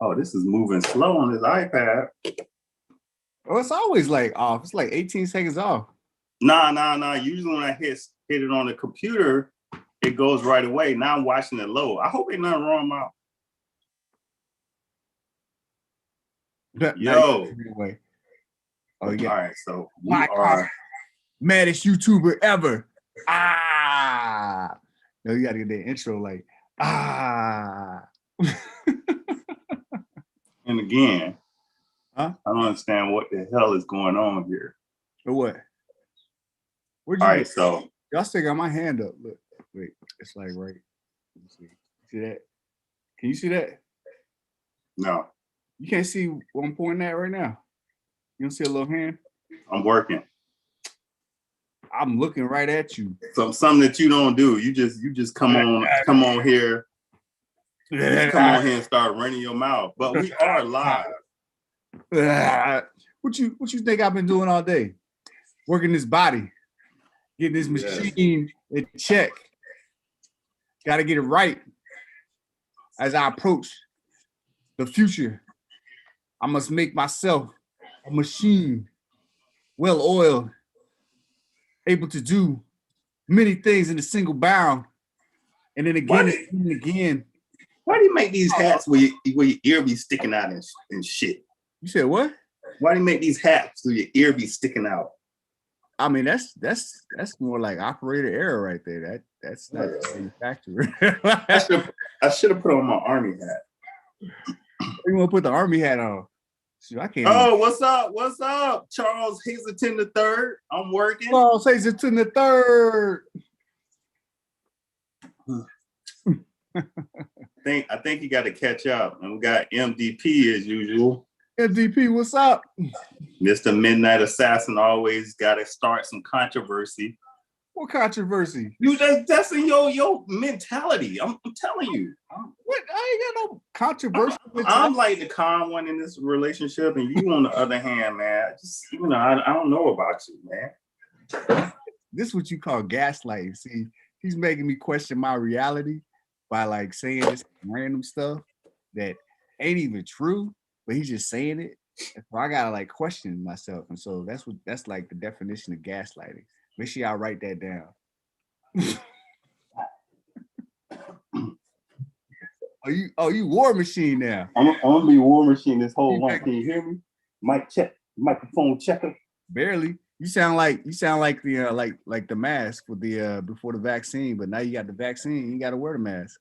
Oh, this is moving slow on this iPad. Oh, it's always like off. It's like 18 seconds off. Nah. Usually when I hit it on the computer, it goes right away. Now I'm watching it low. I hope ain't nothing wrong with Yo. Anyway. Oh yeah. All right, so we are maddest YouTuber ever. No, you gotta get that intro like And again, huh? I don't understand what the hell is going on here. Or what? All right, so y'all still got my hand up. Look, wait, it's like right. Let me see. See that? Can you see that? No. You can't see what I'm pointing at right now. You don't see a little hand? I'm working. I'm looking right at you. Something that you don't do. You just come on here. Come on here and start running your mouth. But we are live. What you think I've been doing all day? Working this body, getting this machine in check. Got to get it right as I approach the future. I must make myself a machine, well-oiled, able to do many things in a single bound. And then again and again. Why do you make these hats where your ear be sticking out and shit? You said what? Why do you make these hats where your ear be sticking out? I mean, that's more like operator error right there. That's not manufacturer. I should have put on my army hat. You want to put the army hat on? Shoot, I can't. Oh, what's up? What's up? Charles Hazelton III. I'm working. Charles Hazelton III. I think you got to catch up. And we got MDP as usual. MDP, what's up? Mr. Midnight Assassin always got to start some controversy. What controversy? That's in your mentality. I'm telling you. What? I ain't got no controversy. I'm like the calm one in this relationship, and you on the other hand, man. Just I don't know about you, man. This is what you call gaslighting. See, he's making me question my reality by like saying this random stuff that ain't even true, but he's just saying it. And so I gotta like question myself, and so that's like the definition of gaslighting. Make sure y'all write that down. Are you War Machine now? I'm gonna be War Machine this whole month. Can you hear me? Mic check, microphone checker. Barely. You sound like the like the mask with the before the vaccine, but now you got the vaccine, you gotta wear the mask.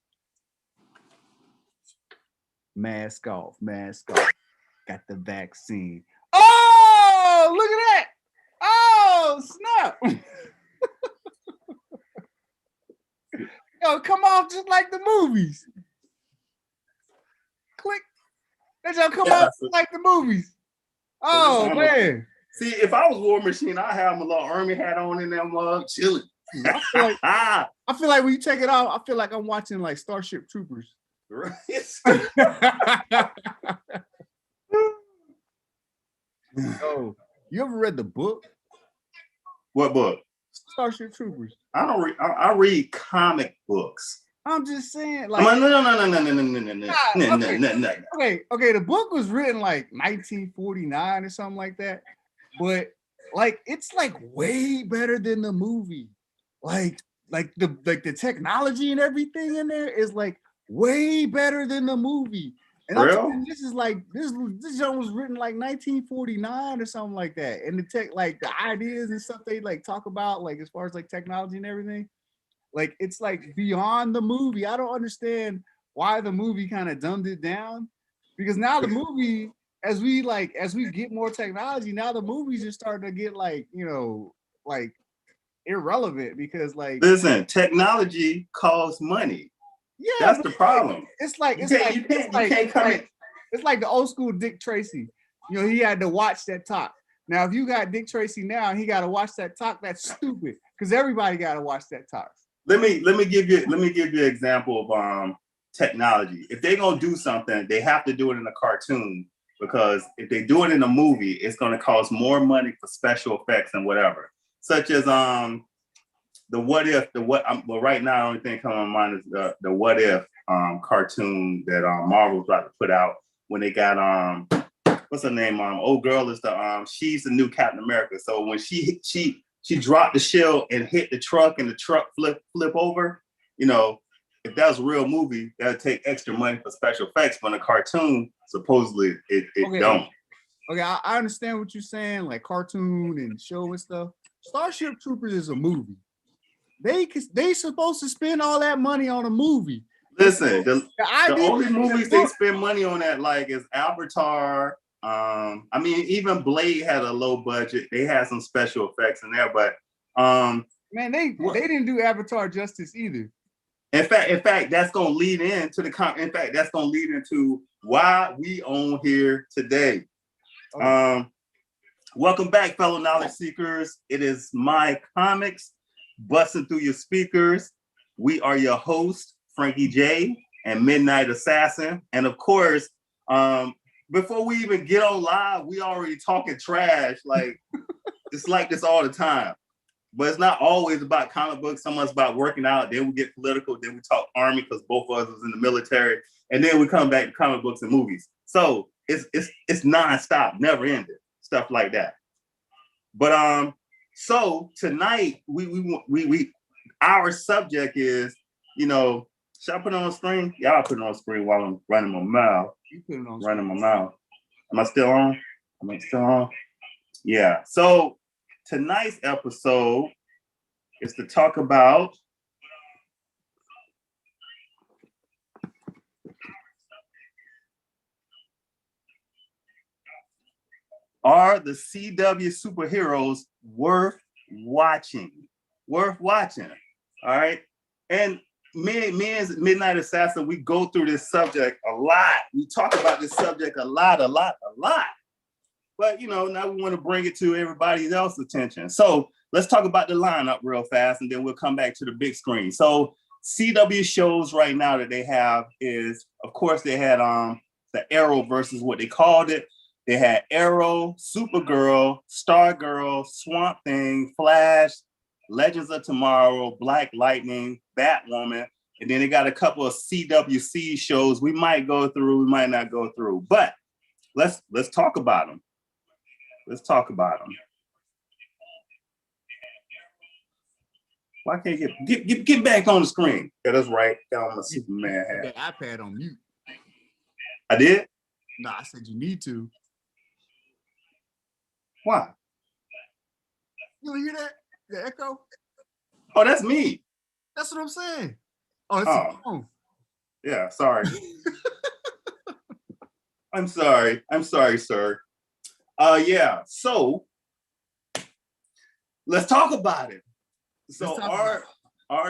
Mask off. Got the vaccine. Oh, look at that. Oh, snap. Yo, come off just like the movies. Click. That y'all come off just like the movies. Oh, man. See, if I was War Machine, I'd have my little army hat on in there, mug, chilling. I feel like when you take it off, I feel like I'm watching like Starship Troopers. Right. Oh, you ever read the book? What book? Starship Troopers. I don't read. I read comic books. I'm just saying, like, no. Okay. The book was written like 1949 or something like that, but like it's like way better than the movie. Like the technology and everything in there is like way better than the movie. And I'm saying, this show was written like 1949 or something like that. And the tech, like the ideas and stuff they like talk about, like as far as like technology and everything, like it's like beyond the movie. I don't understand why the movie kind of dumbed it down, because now the movie, as we get more technology, now the movies are starting to get like, like irrelevant, because like, listen, technology costs money. Yeah, that's the problem. It's like the old school Dick Tracy. He had to watch that talk. Now, if you got Dick Tracy now, he got to watch that talk. That's stupid, because everybody got to watch that talk. Let me give you an example of technology. If they're gonna do something, they have to do it in a cartoon, because if they do it in a movie, it's gonna cost more money for special effects and whatever. Such as well, right now the only thing coming to mind is the What If cartoon that Marvel's about to put out, when they got what's her name? Old girl is she's the new Captain America. So when she dropped the shield and hit the truck and the truck flip over, you know, if that was a real movie, that'd take extra money for special effects. But in a cartoon, supposedly it Okay. don't. Okay, I understand what you're saying, like cartoon and show and stuff. Starship Troopers is a movie. They supposed to spend all that money on a movie. Listen, the only movies they spend money on that like is Avatar. I mean, even Blade had a low budget. They had some special effects in there, but man, they didn't do Avatar justice either. In fact, that's gonna lead into that's gonna lead into why we on here today. Okay. Welcome back, fellow knowledge seekers. It is My Comics, busting through your speakers. We are your hosts, Frankie J and Midnight Assassin. And of course, before we even get on live, we already talking trash. Like it's like this all the time. But it's not always about comic books. Some of it's about working out. Then we get political. Then we talk army because both of us was in the military. And then we come back to comic books and movies. So it's nonstop, never ending, stuff like that. But so tonight we our subject is, you know, should I put it on the screen? Y'all put it on the screen while I'm running my mouth. You put it on running my mouth. Am I still on? Am I still on? Yeah. So tonight's episode is to talk about are the CW superheroes worth watching? Worth watching. All right. And me as Midnight Assassin, we go through this subject a lot. We talk about this subject a lot. But, you know, now we want to bring it to everybody else's attention. So let's talk about the lineup real fast, and then we'll come back to the big screen. So CW shows right now that they have is, of course, they had the Arrow versus what they called it. They had Arrow, Supergirl, Stargirl, Swamp Thing, Flash, Legends of Tomorrow, Black Lightning, Batwoman, and then they got a couple of CWC shows we might go through, we might not go through, but let's talk about them. Let's talk about them. Why can't you get back on the screen? Yeah, that's right. Got on my Superman hat. That iPad on mute. I did? No, I said you need to. Why? You don't hear that? The echo? Oh, that's me. That's what I'm saying. Oh, it's a phone. Yeah, sorry. I'm sorry, sir. Yeah, so let's talk about it. So are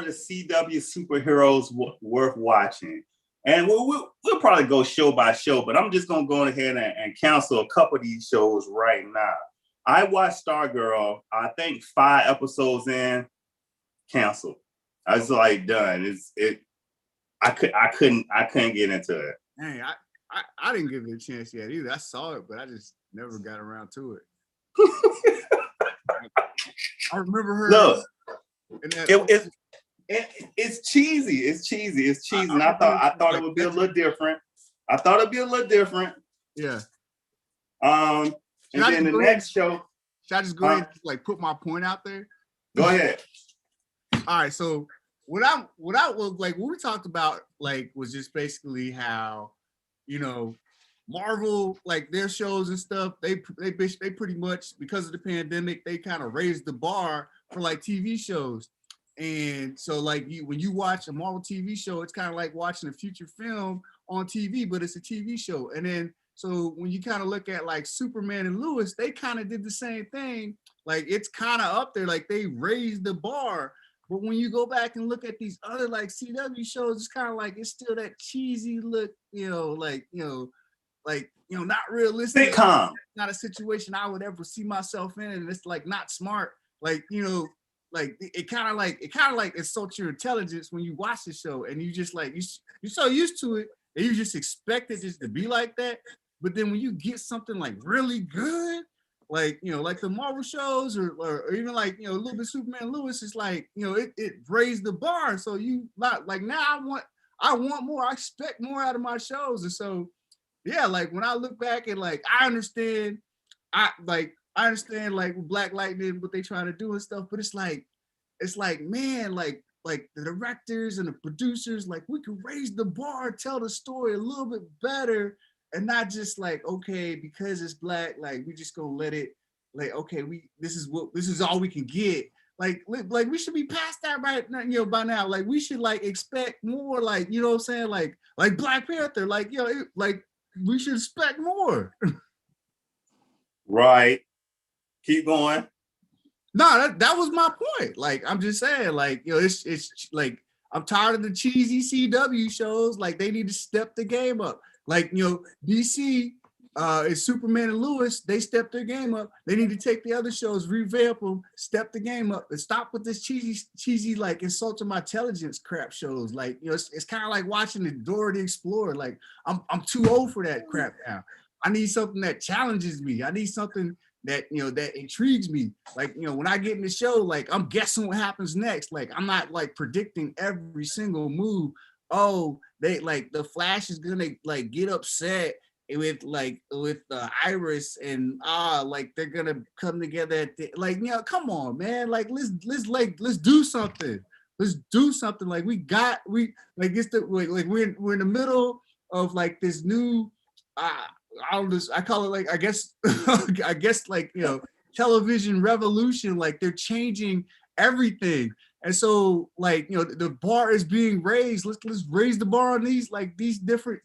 the CW superheroes worth watching? And we'll probably go show by show, but I'm just gonna go ahead and cancel a couple of these shows right now. I watched Stargirl, I think 5 episodes in, canceled. I was like done. I couldn't get into it. Dang, I didn't give it a chance yet either. I saw it, but I just never got around to it. I remember her. Look, it's cheesy. It's cheesy. And I thought it would be a little different. Yeah. And then the next show. Should I just go ahead and like put my point out there? Go ahead. All right. So what I was like, what we talked about like was just basically how, you know, Marvel, like their shows and stuff, they pretty much, because of the pandemic, they kind of raised the bar for like TV shows. And so like when you watch a Marvel TV show, it's kind of like watching a feature film on TV, but it's a TV show. And then so when you kind of look at like Superman and Lois, they kind of did the same thing. Like it's kind of up there, like they raised the bar. But when you go back and look at these other like CW shows, it's kind of like it's still that cheesy look, not realistic. Sitcom. Not a situation I would ever see myself in, and it's like not smart. Like, like it kind of like insults your intelligence when you watch the show, and you just like you're so used to it that you just expect it just to be like that. But then when you get something like really good, like like the Marvel shows or even like a little bit Superman Lewis, is like it raised the bar. So you not like now I want more. I expect more out of my shows, and so yeah, like when I look back and like I understand, I understand like with Black Lightning what they trying to do and stuff, but it's like man, like the directors and the producers, like we could raise the bar, tell the story a little bit better, and not just like okay because it's black, like we just gonna let it like okay we this is all we can get. Like we should be past that right now, by now. Like we should like expect more, like what I'm saying, like Black Panther, like like we should expect more. Right. Keep going. No, that was my point. Like I'm just saying, like it's like I'm tired of the cheesy CW shows. Like they need to step the game up. Like DC is Superman and Lewis. They stepped their game up. They need to take the other shows, revamp them, step the game up, and stop with this cheesy like insulting my intelligence crap shows. Like it's kind of like watching the Dora the Explorer. Like I'm too old for that crap now. I need something that challenges me. I need something that that intrigues me. Like when I get in the show, like I'm guessing what happens next. Like I'm not like predicting every single move. Oh, they like the Flash is gonna like get upset with Iris and like they're gonna come together at the, like come on man, like let's do something. Let's do something. Like we like it's the like we're in the middle of like this new I call it like I guess like television revolution. Like they're changing everything, and so like the bar is being raised. Let's raise the bar on these different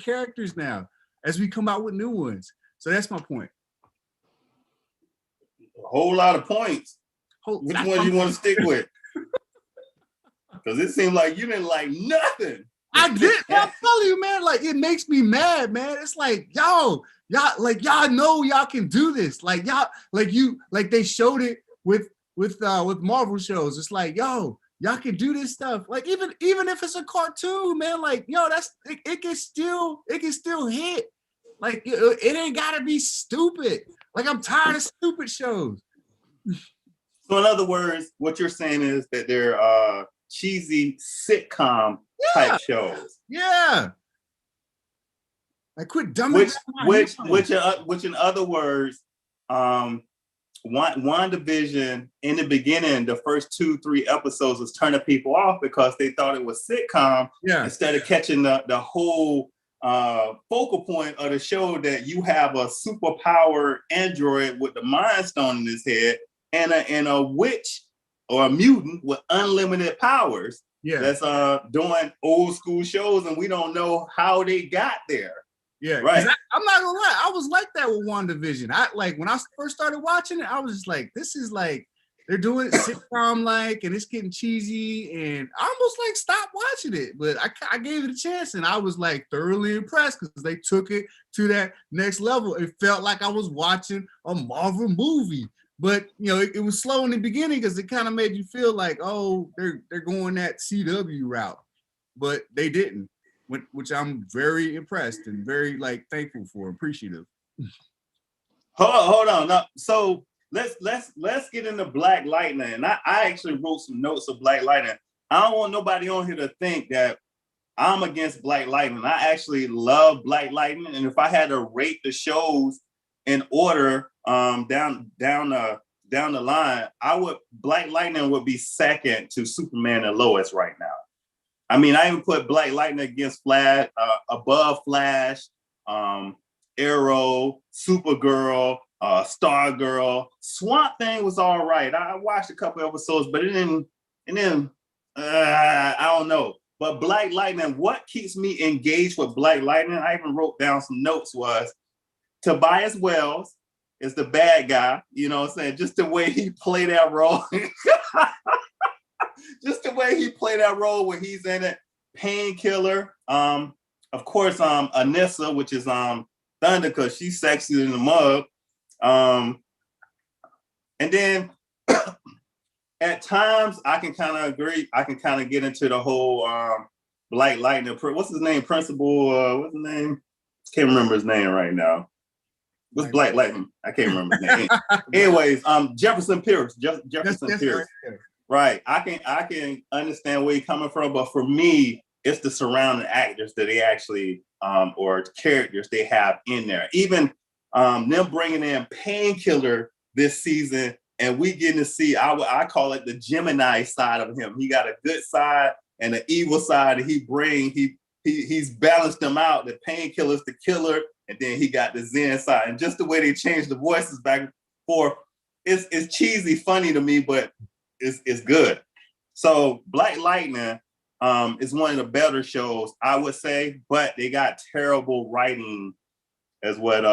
characters now as we come out with new ones. So that's my point. A whole lot of points. Which one you want to stick with? Because it seemed like you didn't like nothing. I did. I'm telling you, man. Like it makes me mad, man. It's like, y'all know y'all can do this. Like y'all, like they showed it with Marvel shows. It's like, y'all can do this stuff. Like even if it's a cartoon, man. Like it can still hit. Like it ain't gotta be stupid. Like I'm tired of stupid shows. So in other words, what you're saying is that they're cheesy sitcom type shows. Yeah. Like quit dumbing which in other words, WandaVision in the beginning, the first 2-3 episodes was turning people off because they thought it was sitcom instead of catching the whole focal point of the show that you have a superpower android with the Mind Stone in his head and a witch or a mutant with unlimited powers that's doing old school shows, and we don't know how they got there. Yeah, right. I'm not gonna lie, I was like that with WandaVision. I like when I first started watching it, I was just like, this is like they're doing it sitcom like, and it's getting cheesy, and I almost like stopped watching it. But I gave it a chance, and I was like thoroughly impressed because they took it to that next level. It felt like I was watching a Marvel movie. But it was slow in the beginning because it kind of made you feel like, oh, they're going that CW route, but they didn't, which I'm very impressed and very like thankful for, appreciative. Hold on. Now, so let's get into Black Lightning. And I actually wrote some notes of Black Lightning. I don't want nobody on here to think that I'm against Black Lightning. I actually love Black Lightning, and if I had to rate the shows in order down the line, Black Lightning would be second to Superman and Lois right now. I mean, I even put Black Lightning against Flash, above Flash, Arrow, Supergirl, Stargirl. Swamp Thing was all right. I watched a couple episodes, but it didn't. I don't know. But Black Lightning, what keeps me engaged with Black Lightning? I even wrote down some notes. Was Tobias Wells is the bad guy, you know what I'm saying? Just the way he played that role. Just the way he played that role when he's in it. Painkiller. Of course, Anissa, which is Thunder, because she's sexy in the mug. And then at times I can kind of agree. I can kind of get into the whole Black Lightning. What's his name? Principal, what's his name? Can't remember his name right now. What's Black Lightning? I can't remember his name. Anyways, Jefferson Pierce. Jefferson Pierce. Right. I can understand where you're coming from, but for me, it's the surrounding actors that they actually or characters they have in there. Even them bringing in Painkiller this season, and we getting to see, I call it the Gemini side of him. He got a good side and an evil side that he's balanced them out. The Painkiller's the killer, and then he got the Zen side. And just the way they changed the voices back and forth, it's cheesy, funny to me, but it's good. So Black Lightning is one of the better shows, I would say, but they got terrible writing, as what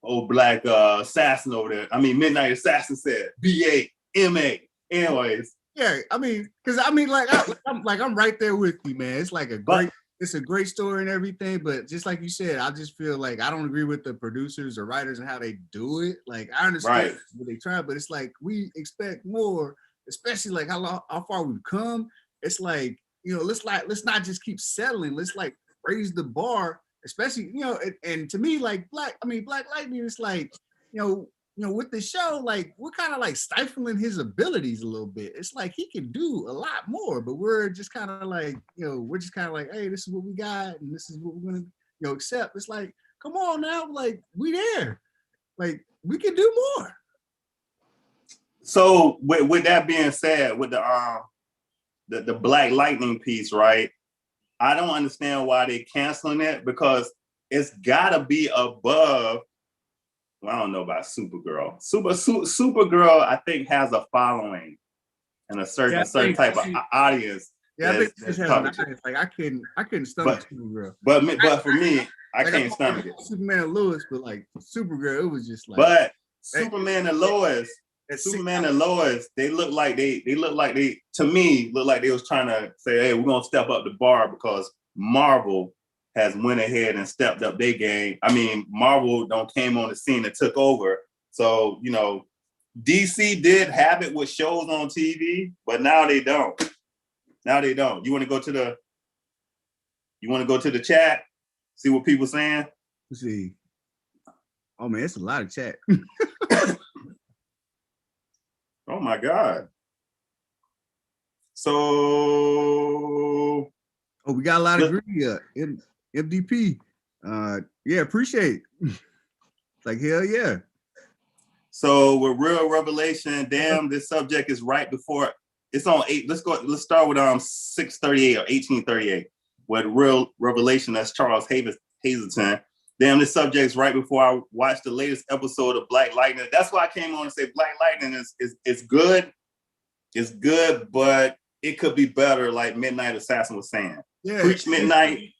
old Black Assassin over there. I mean, Midnight Assassin said, BAMA. Anyways. Yeah, I mean, because I'm right there with you, man. It's like it's a great story and everything, but just like you said, I just feel like I don't agree with the producers or writers and how they do it. Like, I understand what they try, but it's like we expect more, especially like how far we've come. It's like, let's not just keep settling. Let's like raise the bar, especially, and to me, like Black Lightning is like, with the show, like we're kind of like stifling his abilities a little bit. It's like he can do a lot more, but we're just kind of like, hey, this is what we got, and this is what we're gonna, accept. It's like, come on now, like we there, like we can do more. So with that being said, with the Black Lightning piece, right? I don't understand why they canceling it, because it's gotta be above. Well, I don't know about Supergirl. Supergirl, I think, has a following and a certain type of audience. Yeah, I think this has an audience. Like I couldn't stomach Supergirl. But for me, I can't stomach it. Superman and Lois, but like Supergirl, it was just like. But Superman and Lois, they look like they to me look like they was trying to say, hey, we're gonna step up the bar, because Marvel has went ahead and stepped up their game. I mean, Marvel came on the scene and took over. So, DC did have it with shows on TV, but now they don't. You want to go to the chat, see what people saying? Let's see. Oh man, it's a lot of chat. Oh my God. So, we got a lot of agree. MDP. Yeah, appreciate it. Like, hell yeah. So with Real Revelation, damn, this subject is right before it's on 8. Let's start with 638 or 1838 with Real Revelation. That's Charles Hazleton. Damn, this subject is right before I watched the latest episode of Black Lightning. That's why I came on and say Black Lightning is good. It's good, but it could be better, like Midnight Assassin was saying. Yeah, Preach Midnight.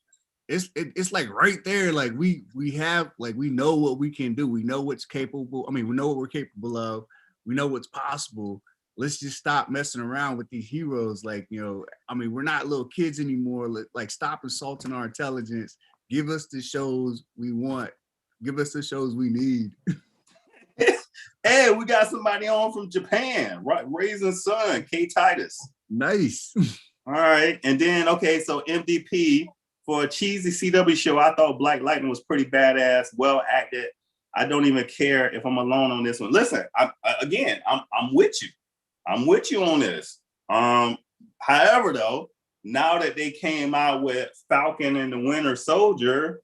It's like right there. Like we have, like, we know what we can do. We know what's capable. I mean, we know what we're capable of. We know what's possible. Let's just stop messing around with these heroes. Like, I mean, we're not little kids anymore. Like, stop insulting our intelligence. Give us the shows we want. Give us the shows we need. Hey, we got somebody on from Japan, right? Raising Sun, K Titus. Nice. All right. And then, so MDP, for a cheesy CW show, I thought Black Lightning was pretty badass, well acted. I don't even care if I'm alone on this one. Listen, I'm with you. I'm with you on this. However, though, now that they came out with Falcon and the Winter Soldier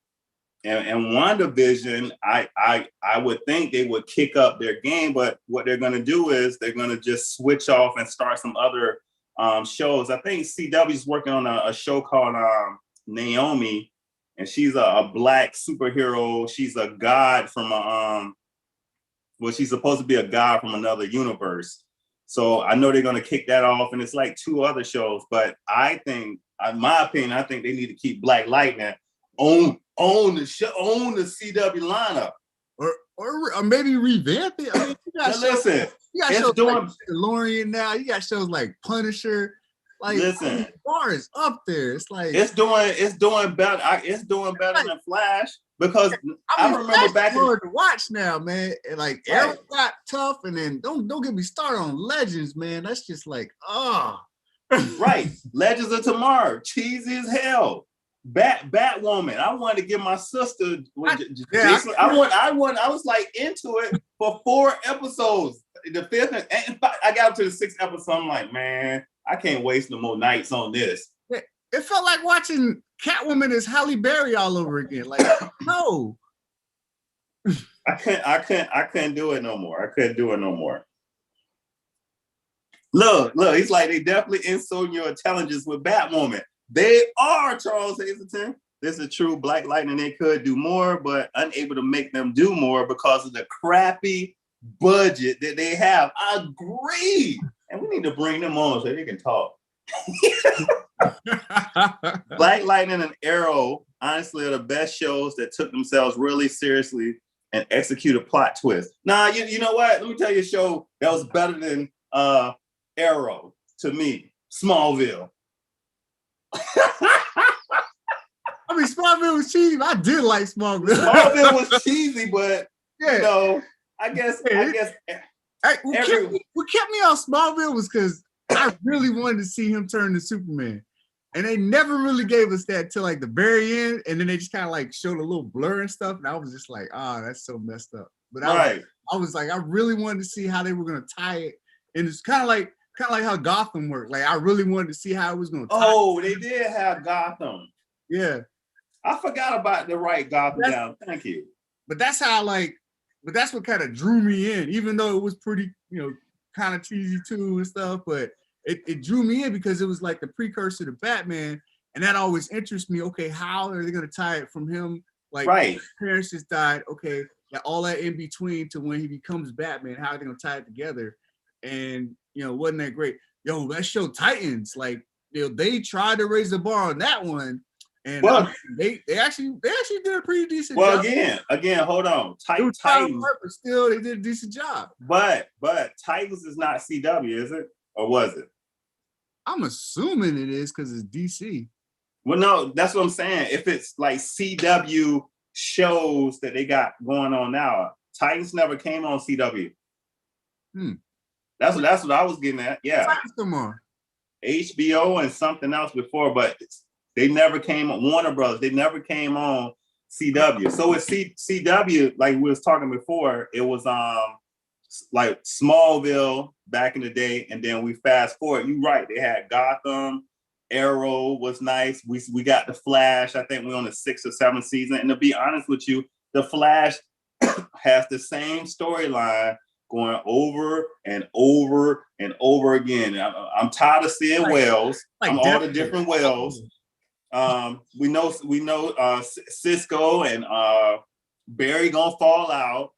and WandaVision, I would think they would kick up their game. But what they're going to do is they're going to just switch off and start some other shows. I think CW is working on a show called Naomi, and she's a black superhero. She's a god from she's supposed to be a god from another universe. So I know they're gonna kick that off, and it's like 2 other shows. But I think, in my opinion, I think they need to keep Black Lightning on the show, on the CW lineup, or maybe revamp it. I mean, you got shows like DeLorean now. You got shows like Punisher. Like, listen, the bar is up there. It's like it's doing better. It's doing better than Flash, because I remember back hard to watch now, man. And like Arrow got tough, and then don't get me started on Legends, man. That's just like right. Legends of Tomorrow, cheesy as hell. Batwoman. I wanted to give my sister. I was like into it for 4 episodes. The 5th, and I got up to the 6th episode. I'm like, man, I can't waste no more nights on this. it felt like watching Catwoman as Halle Berry all over again. Like, no. I couldn't do it no more. I couldn't do it no more. Look, he's like, they definitely insulting your intelligence with Batwoman. They are, Charles Hazleton. This is true. Black Lightning, they could do more, but unable to make them do more because of the crappy budget that they have. I agree. And we need to bring them on so they can talk. Black Lightning and Arrow, honestly, are the best shows that took themselves really seriously and executed plot twists. Nah, you know what? Let me tell you a show that was better than Arrow to me. Smallville. I mean, Smallville was cheesy. I did like Smallville. Smallville was cheesy, but yeah. You know, I guess. Hey, what kept me on Smallville was because I really wanted to see him turn to Superman. And they never really gave us that till like the very end. And then they just kind of like showed a little blur and stuff. And I was just like, that's so messed up. But I was like, I really wanted to see how they were going to tie it. And it's kind of like how Gotham worked. Like I really wanted to see how it was going to tie it. They did have Gotham. Yeah. I forgot about the right Gotham down. Thank you. But that's what kind of drew me in, even though it was pretty, kind of cheesy too and stuff. But it drew me in because it was like the precursor to Batman. And that always interests me. Okay, how are they going to tie it from him? Like, his parents just died. Okay, all that in between to when he becomes Batman, how are they going to tie it together? And, wasn't that great? Yo, that show Titans, like, they tried to raise the bar on that one. And they actually did a pretty decent job. Again, hold on. Titans. But still, they did a decent job. But Titans is not CW, is it? Or was it? I'm assuming it is because it's DC. Well, no, that's what I'm saying. If it's like CW shows that they got going on now, Titans never came on CW. That's what I was getting at. Yeah. Titans come on HBO and something else before, but they never came on Warner Brothers. They never came on CW. So with CW, like we was talking before, it was like Smallville back in the day, and then we fast forward. You're right. They had Gotham, Arrow was nice. We got the Flash. I think we're on the 6th or 7th season. And to be honest with you, the Flash has the same storyline going over and over and over again. I'm tired of seeing Wells. All the different Wells. We know Cisco and Barry gonna fall out.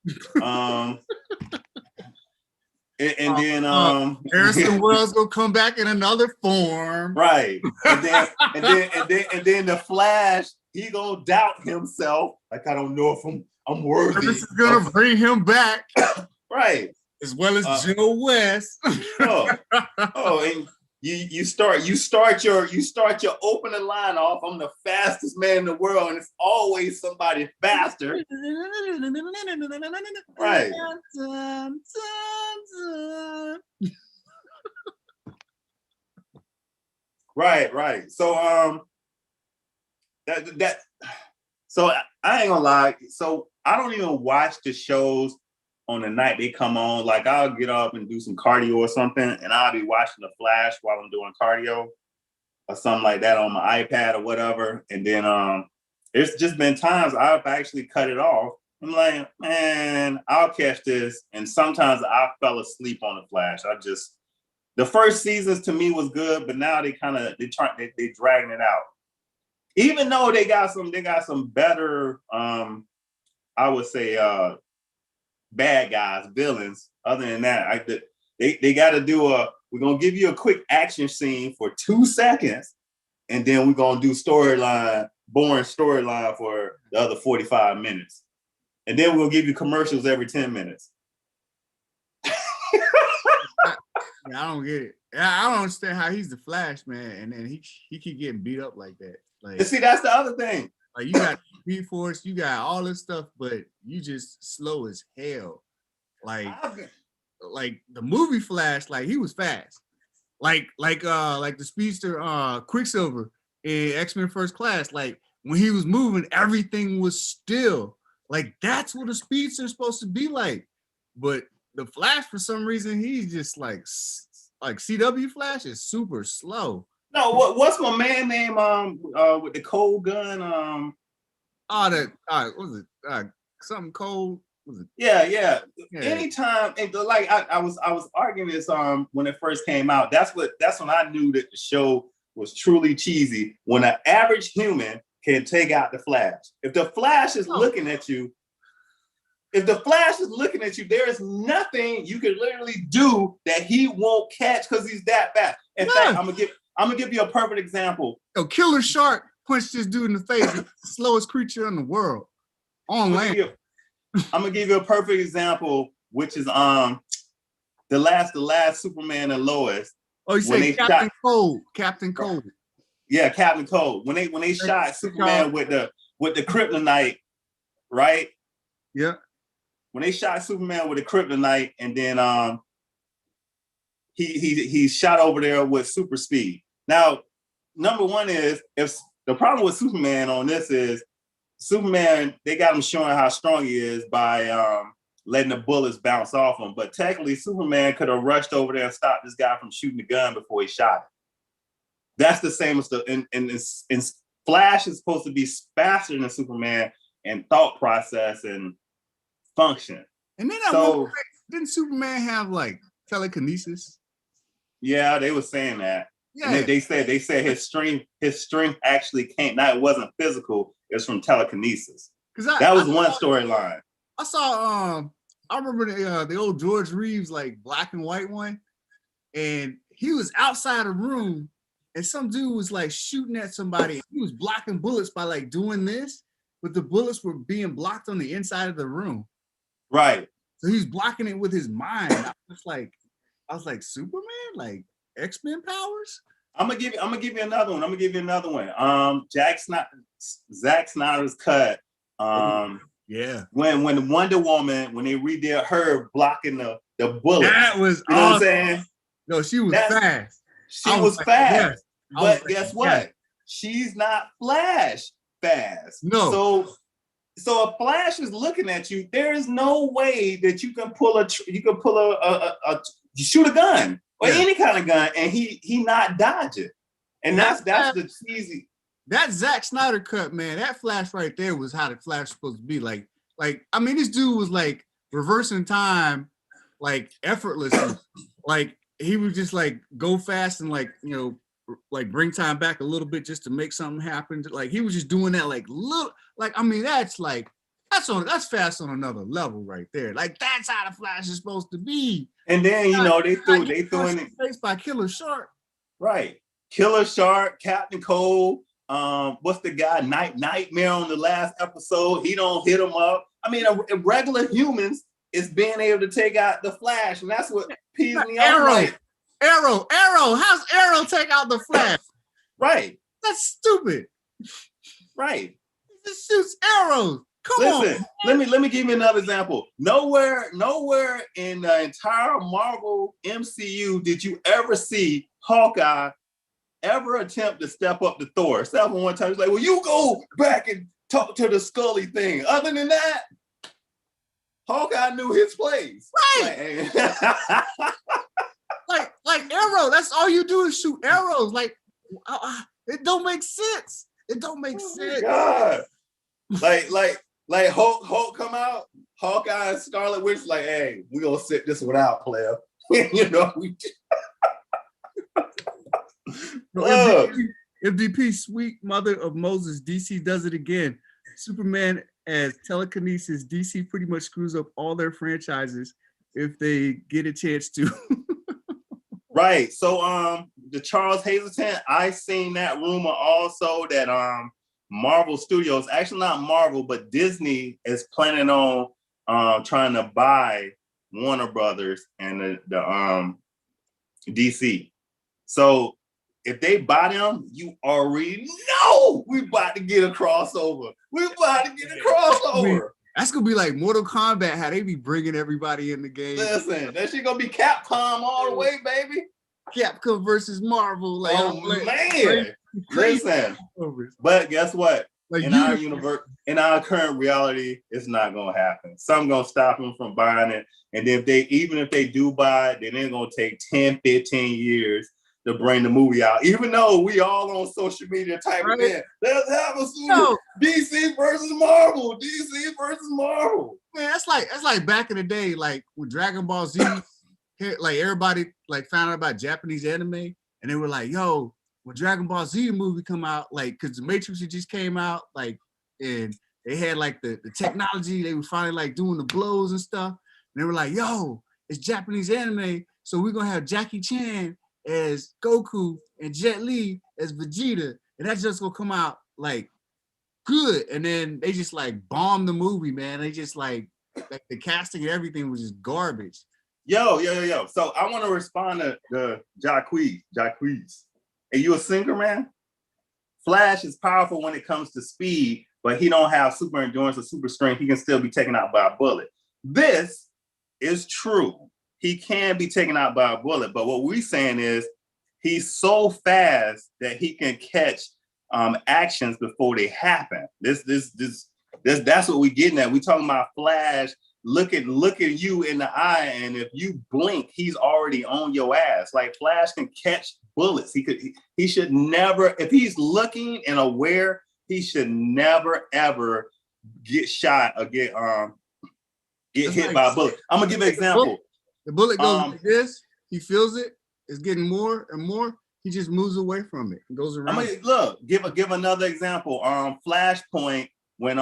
And then Harrison Wells gonna come back in another form. Right. And then the Flash, he gonna doubt himself. Like, I don't know if I'm worthy. This is gonna bring him back. Right. As well as Joe West. And you start your opening line off. I'm the fastest man in the world, and it's always somebody faster. Right. Right. So so I ain't gonna lie. So I don't even watch the shows on the night they come on. Like, I'll get up and do some cardio or something, and I'll be watching The Flash while I'm doing cardio or something like that on my iPad or whatever. And then it's just been times I've actually cut it off. I'm like, man, I'll catch this. And sometimes I fell asleep on The Flash. The first seasons to me was good, but now they dragging it out. Even though they got some better, I would say, bad guys, villains. Other than that, they got to do we're going to give you a quick action scene for 2 seconds, and then we're going to do boring storyline for the other 45 minutes. And then we're going to give you commercials every 10 minutes. I don't get it. I don't understand how he's the Flash, man, and then he keep getting beat up like that. Like, see, that's the other thing. Like, you got Speed Force, you got all this stuff, but you just slow as hell. Like the movie Flash, like, he was fast. Like the speedster Quicksilver in X-Men First Class. Like, when he was moving, everything was still. Like, that's what a speedster is supposed to be like. But the Flash, for some reason, he's just like CW Flash is super slow. No, what's my man name? With the cold gun. What was it? Something cold. Was it? Yeah. Yeah. Anytime, and like I was arguing this when it first came out. That's when I knew that the show was truly cheesy. When an average human can take out the Flash. If the Flash is looking at you, there is nothing you can literally do that he won't catch because he's that bad. In fact, I'm gonna give you a perfect example. Killer Shark punched this dude in the face. The slowest creature in the world on land. I'm gonna give you a perfect example, which is the last Superman and Lois. Oh, you say Captain Cold. Captain Cold. Yeah, Captain Cold. When they shot Superman with the kryptonite, right? Yeah. When they shot Superman with the kryptonite, and then he shot over there with super speed. Now, number one is, if the problem with Superman on this is Superman, they got him showing how strong he is by letting the bullets bounce off him. But technically, Superman could have rushed over there and stopped this guy from shooting the gun before he shot him. That's the same as and Flash is supposed to be faster than Superman in thought process and function. And then didn't Superman have like telekinesis? Yeah, they were saying that. Yeah. And they said his strength actually came. Now, it wasn't physical. It was from telekinesis. That was one storyline. I remember the old George Reeves like black and white one, and he was outside a room, and some dude was like shooting at somebody. He was blocking bullets by like doing this, but the bullets were being blocked on the inside of the room. Right. So he's blocking it with his mind. I was like Superman, like X-Men powers. I'm gonna give you another one. Zack Snyder's cut. Yeah. When Wonder Woman, when they redid her blocking the bullet. That was you know what I'm saying? No, she was fast. She was fast. But guess what? She's not Flash fast. No. So if Flash is looking at you, there is no way that you can shoot a gun or any kind of gun and he not dodge it. And that's the cheesy. That Zack Snyder cut, man, that Flash right there was how the Flash was supposed to be. Like, I mean, this dude was like reversing time, like effortlessly. Like he would just like go fast and like, you know, like bring time back a little bit just to make something happen. Like he was just doing that like little, like, I mean, that's fast on another level right there. Like that's how the Flash is supposed to be. And then, you know, they threw in it. Faced by Killer Shark. Right. Killer Shark, Captain Cold. What's the guy? Nightmare on the last episode. He don't hit him up. I mean, a regular humans is being able to take out the Flash, and that's what pees me off. Arrow. How's Arrow take out the Flash? Right. That's stupid. Right. He just shoots arrows. Listen, let me give you another example. Nowhere in the entire Marvel MCU did you ever see Hawkeye ever attempt to step up to Thor. Except for one time, he's like, well, you go back and talk to the Scully thing. Other than that, Hawkeye knew his place. Right. Like Arrow, that's all you do is shoot arrows. Like, it don't make sense. It don't make sense. God. Like Hulk come out, Hawkeye and Scarlet Witch like, hey, we gonna sit this one out, player. You know, we MVP, sweet mother of Moses, DC does it again. Superman as telekinesis, DC pretty much screws up all their franchises if they get a chance to. Right. So the Charles Hazleton, I seen that rumor also that Marvel Studios, actually not Marvel, but Disney is planning on trying to buy Warner Brothers and the DC. So if they buy them, you already know we about to get a crossover. That's gonna be like Mortal Kombat, how they be bringing everybody in the game. Listen, that shit gonna be Capcom all the way, baby. Capcom versus Marvel. Like, man. Listen, but guess what? Like in our universe, in our current reality, it's not gonna happen. Something gonna stop them from buying it. And then even if they do buy it, then it's gonna take 10, 15 years to bring the movie out, even though we all on social media typing in, let's have a super DC versus Marvel, DC versus Marvel. Man, that's like back in the day, like when Dragon Ball Z, like everybody like found out about Japanese anime, and they were like, "Yo, when Dragon Ball Z movie come out, like, cause the Matrix just came out, like, and they had like the technology, they were finally like doing the blows and stuff, and they were like, "Yo, it's Japanese anime, so we're gonna have Jackie Chan as Goku and Jet Li as Vegeta, and that's just gonna come out like." Good, and then they just like bombed the movie, man. They just like the casting and everything was just garbage. Yo. So I want to respond to the Jacquees. Are you a singer, man? Flash is powerful when it comes to speed, but he don't have super endurance or super strength. He can still be taken out by a bullet. This is true. He can be taken out by a bullet, but what we're saying is he's so fast that he can catch actions before they happen. That's what we're getting at. We talking about Flash looking you in the eye, and if you blink, he's already on your ass. Like Flash can catch bullets. He should never, if he's looking and aware, he should never ever get shot or get hit by a bullet. I'm gonna give an example. The bullet goes like this. He feels it. It's getting more and more. He just moves away from it and goes around. I mean, look, give another example. Flashpoint, when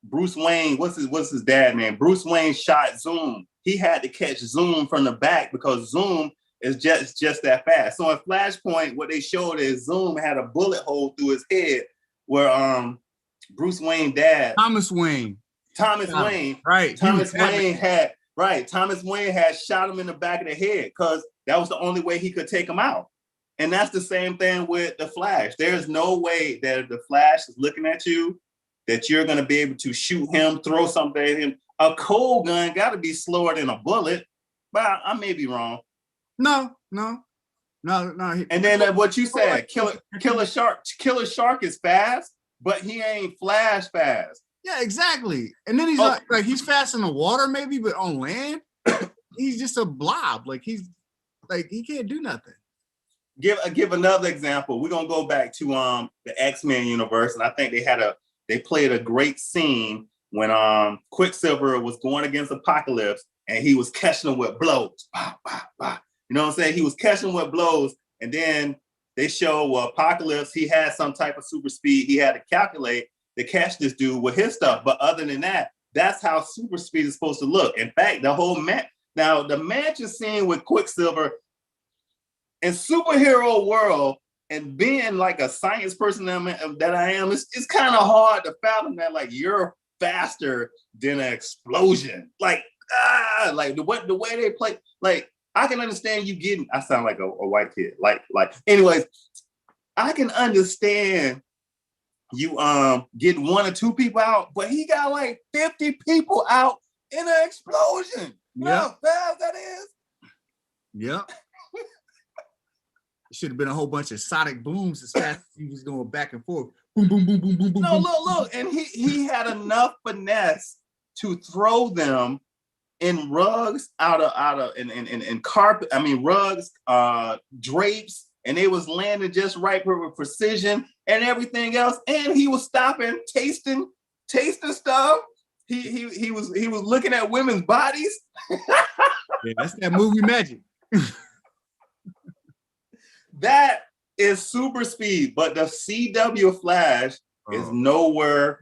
Bruce Wayne, what's his dad name? Bruce Wayne shot Zoom. He had to catch Zoom from the back because Zoom is just that fast. So in Flashpoint, what they showed is Zoom had a bullet hole through his head where Bruce Wayne dad. Thomas Wayne. Right. Thomas Wayne had shot him in the back of the head because that was the only way he could take him out. And that's the same thing with the Flash. There's no way that if the Flash is looking at you, that you're going to be able to shoot him, throw something at him. A cold gun got to be slower than a bullet. But I may be wrong. No. And then what you said, Killer Shark is fast, but he ain't Flash fast. Yeah, exactly. And then he's like he's fast in the water, maybe, but on land, he's just a blob. Like he can't do nothing. Give another example. We're gonna go back to the X-Men universe, and I think they played a great scene when Quicksilver was going against Apocalypse and he was catching him with blows. Bah, bah, bah. You know what I'm saying? He was catching him with blows, and then they show Apocalypse, he had some type of super speed. He had to calculate to catch this dude with his stuff. But other than that, that's how super speed is supposed to look. In fact, the mansion scene with Quicksilver in superhero world, and being like a science person that I am, it's kind of hard to fathom that like you're faster than an explosion. Like the way they play, like I can understand you getting. I sound like a white kid. Like anyways, I can understand you getting 1 or 2 people out, but he got like 50 people out in an explosion. You know how fast that is? Yeah. It should have been a whole bunch of sonic booms as fast as he was going back and forth. Boom, boom, boom, boom, boom, boom. No, boom. look. And he had enough finesse to throw them in rugs in carpet. I mean, rugs, drapes, and they was landing just right with precision and everything else. And he was stopping, tasting stuff. He was looking at women's bodies. Yeah, that's that movie magic. That is super speed, but the CW Flash is nowhere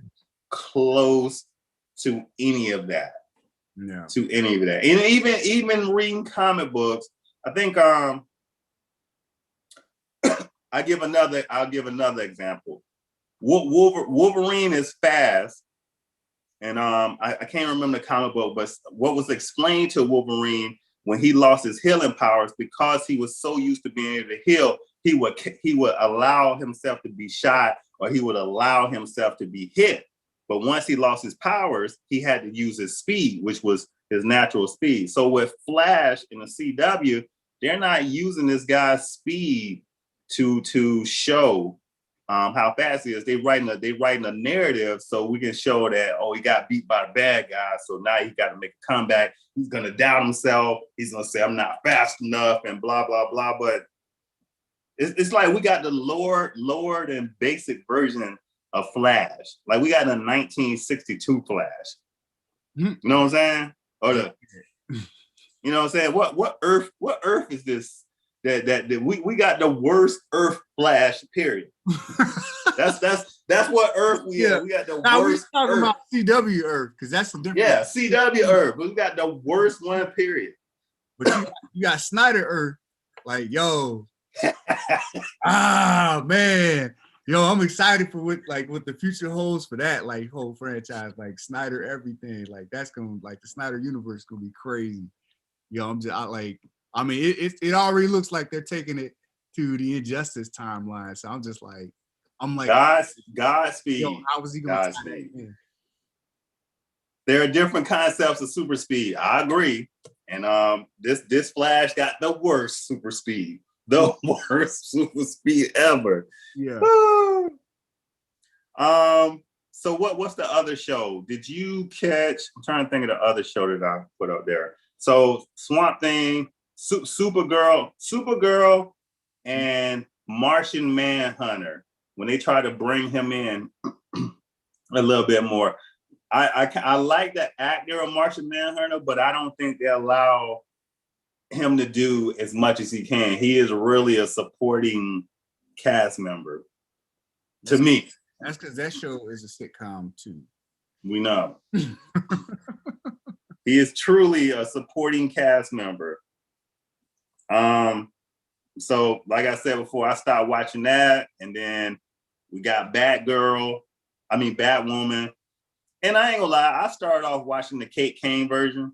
close to any of that. No. To any of that. And even reading comic books, I think I'll give another example. Wolverine is fast, and I can't remember the comic book, but what was explained to Wolverine when he lost his healing powers, because he was so used to being able to heal, he would allow himself to be shot, or he would allow himself to be hit. But once he lost his powers, he had to use his speed, which was his natural speed. So with Flash in the CW, they're not using this guy's speed to show how fast he is. They writing a narrative so we can show that, he got beat by the bad guy, so now he got to make a comeback. He's gonna doubt himself. He's gonna say, I'm not fast enough, and blah blah blah. But It's like we got the lowered and basic version of Flash. Like we got a 1962 Flash. You know what I'm saying? Or the, you know what I'm saying? What Earth is this? That we got the worst Earth Flash, period. That's what Earth we have. We got the now worst. We're talking Earth. about CW Earth, because that's the difference. Yeah, CW Earth. We got the worst one, period. But you got Snyder Earth, like, yo. Man. Yo, I'm excited for what the future holds for that whole franchise, like Snyder everything. Like that's gonna the Snyder universe is gonna be crazy. Yo, it already looks like they're taking it to the Injustice timeline. So I'm like Godspeed. Yo, how was he gonna tie that in? There are different concepts of super speed. I agree. And this Flash got the worst super speed. The worst super speed ever. Yeah. So what's the other show? Did you catch? I'm trying to think of the other show that I put up there. So Swamp Thing, Supergirl, and Martian Manhunter. When they try to bring him in a little bit more, I like the actor of Martian Manhunter, but I don't think they allow him to do as much as he can. He is really a supporting cast member to me. That's because that show is a sitcom too. We know. He is truly a supporting cast member. So like I said before, I stopped watching that, and then we got Batwoman. And I ain't gonna lie, I started off watching the Kate Kane version.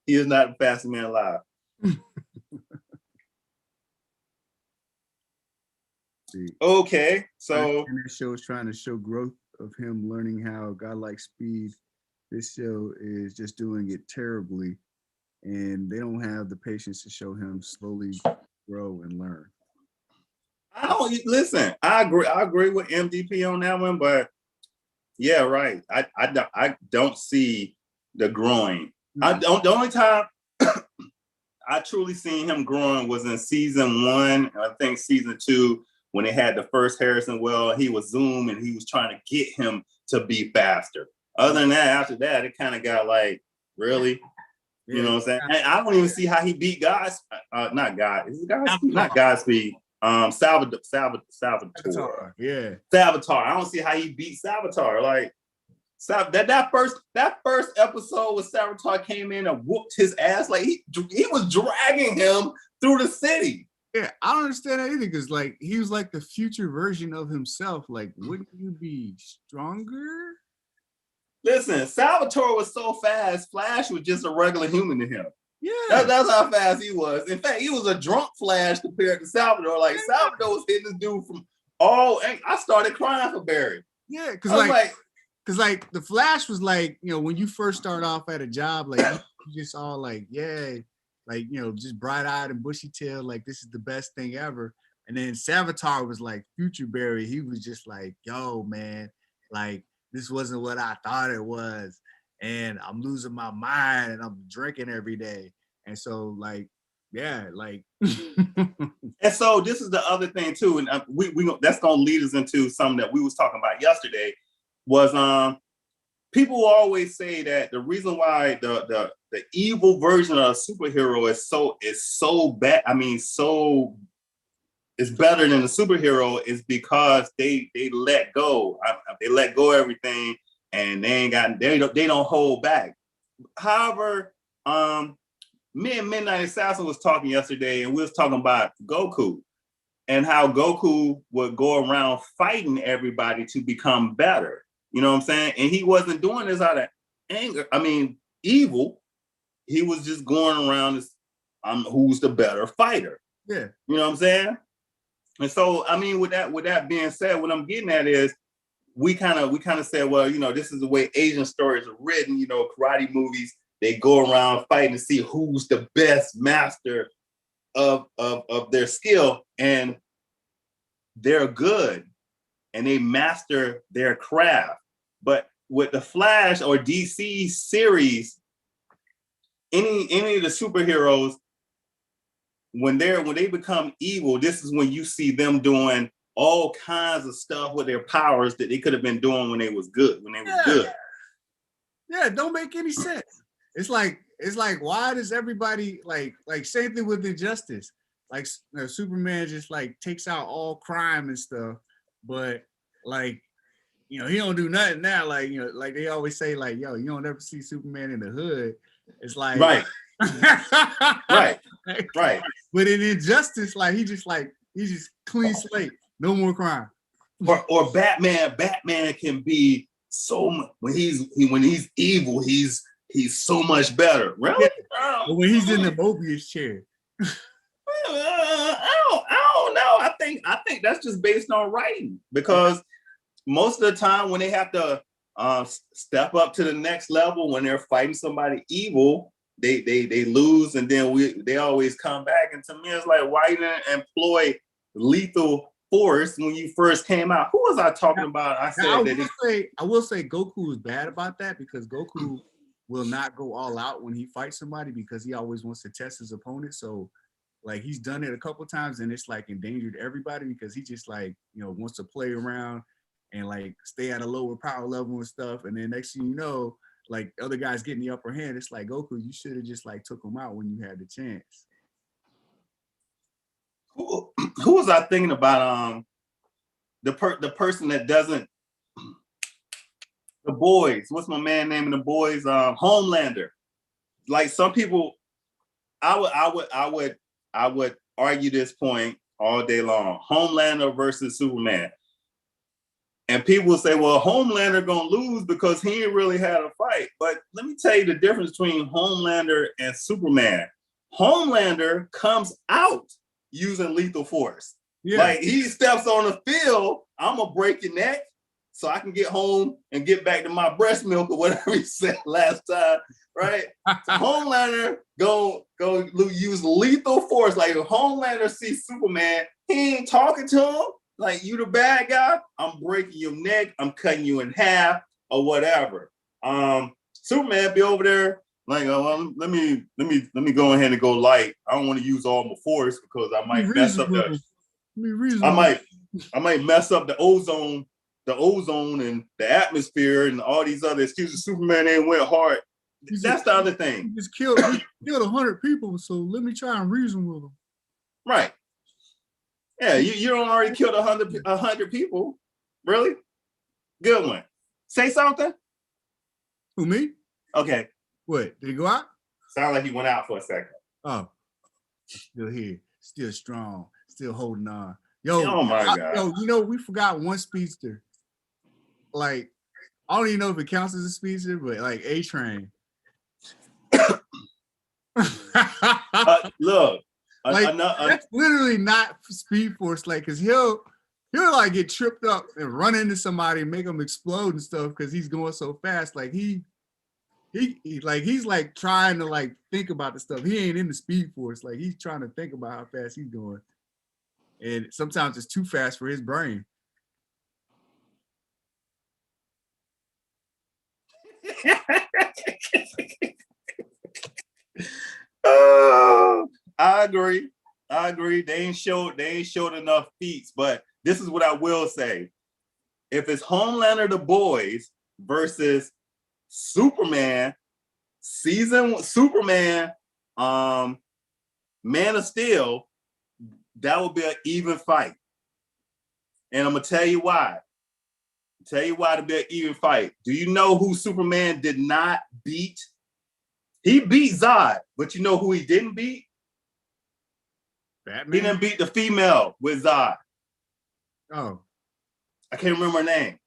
He is not the fastest man alive. Okay, so this show is trying to show growth of him learning how godlike speed. This show is just doing it terribly, and they don't have the patience to show him slowly grow and learn. I agree with MDP on that one, but yeah, right. I don't see the growing. The only time I truly seen him growing was in season 1. I think season 2, when they had the first Harrison Wells, he was Zoom and he was trying to get him to be faster. Other than that, after that, it kind of got like, really? You know what I'm saying? And I don't even see how he beat Godspeed. Not God. Is it Godspeed? Not Godspeed. Salvatore. Yeah. Salvatore. I don't see how he beat Salvatore. Like that first episode where Salvatore came in and whooped his ass, like he was dragging him through the city. Yeah, I don't understand that either, because like he was like the future version of himself. Like, wouldn't you be stronger? Listen, Salvatore was so fast, Flash was just a regular human to him. Yeah. That's how fast he was. In fact, he was a drunk Flash compared to Salvatore. Like, Salvatore was hitting this dude from all angles. I started crying for Barry. Yeah, because like the Flash was like, when you first start off at a job, like you just all like, yeah, like, just bright-eyed and bushy-tailed, like this is the best thing ever. And then Salvatore was like future Barry. He was just like, yo, man, like this wasn't what I thought it was. And I'm losing my mind and I'm drinking every day. And so like, yeah, like. And so this is the other thing too. And we that's going to lead us into something that we was talking about yesterday was people always say that the reason why the evil version of a superhero is so bad. I mean, so it's better than a superhero is because they let go. They let go of everything, and they don't hold back. However, me and Midnight Assassin was talking yesterday, and we was talking about Goku and how Goku would go around fighting everybody to become better. You know what I'm saying? And he wasn't doing this out of anger. I mean, evil. He was just going around as who's the better fighter. Yeah. You know what I'm saying? And so, I mean, with that being said, what I'm getting at is we kind of said, well, this is the way Asian stories are written. Karate movies, they go around fighting to see who's the best master of their skill, and they're good and they master their craft. But with the Flash or DC series, any of the superheroes, when they become evil, this is when you see them doing all kinds of stuff with their powers that they could have been doing when they was good, good. Yeah, it don't make any sense. It's like why does everybody like same thing with Injustice? Like Superman just like takes out all crime and stuff, but like he don't do nothing now. Like like they always say, like you don't ever see Superman in the hood. It's like right. right. But in Injustice, like he just clean slate, no more crime. Or Batman can be when he's evil, he's so much better. Really? Yeah. But when he's in the Mobius chair. I don't know. I think that's just based on writing, because most of the time when they have to step up to the next level, when they're fighting somebody evil, they lose, and then they always come back. And to me, it's like, why you didn't employ lethal force when you first came out? Who was I talking about? I will say Goku is bad about that, because Goku will not go all out when he fights somebody, because he always wants to test his opponent. So like he's done it a couple times and it's like endangered everybody, because he just like wants to play around and like stay at a lower power level and stuff. And then next thing you know, like other guys getting the upper hand. It's like, Goku, you should have just like took him out when you had the chance. Who was I thinking about? The person that doesn't, The Boys. What's my man name in The Boys? Homelander. Like some people, I would argue this point all day long. Homelander versus Superman. And people will say, well, Homelander gonna lose because he ain't really had a fight. But let me tell you the difference between Homelander and Superman. Homelander comes out using lethal force. Yeah. Like he steps on the field, I'm gonna break your neck so I can get home and get back to my breast milk or whatever he said last time, right? So Homelander go use lethal force. Like if Homelander sees Superman, he ain't talking to him. Like, you the bad guy, I'm breaking your neck, I'm cutting you in half or whatever. Superman be over there like, well, let me go ahead and go light. I don't want to use all my force because I might mess up I might mess up the ozone and the atmosphere and all these other excuses. Superman ain't went hard. That's the other thing. He just killed 100 people, so let me try and reason with him. Right. Yeah, you don't already killed 100 people. Really? Good one. Say something. Who, me? Okay. What? Did he go out? Sound like he went out for a second. Oh, still here, still strong, still holding on. Yo, oh my God. Yo, we forgot one speedster. Like, I don't even know if it counts as a speedster, but like A-Train. Look. Like that's literally not Speed Force, like, cause he'll like get tripped up and run into somebody and make them explode and stuff because he's going so fast. Like he's like trying to like think about the stuff. He ain't in the Speed Force. Like he's trying to think about how fast he's going, and sometimes it's too fast for his brain. Oh, I agree. They ain't showed enough feats, but this is what I will say. If it's Homelander The Boys versus Superman, Superman, Man of Steel, that would be an even fight. And I'm gonna tell you why. To be an even fight. Do you know who Superman did not beat? He beat Zod, but you know who he didn't beat? Batman? He didn't beat the female with Zod. Oh. I can't remember her name.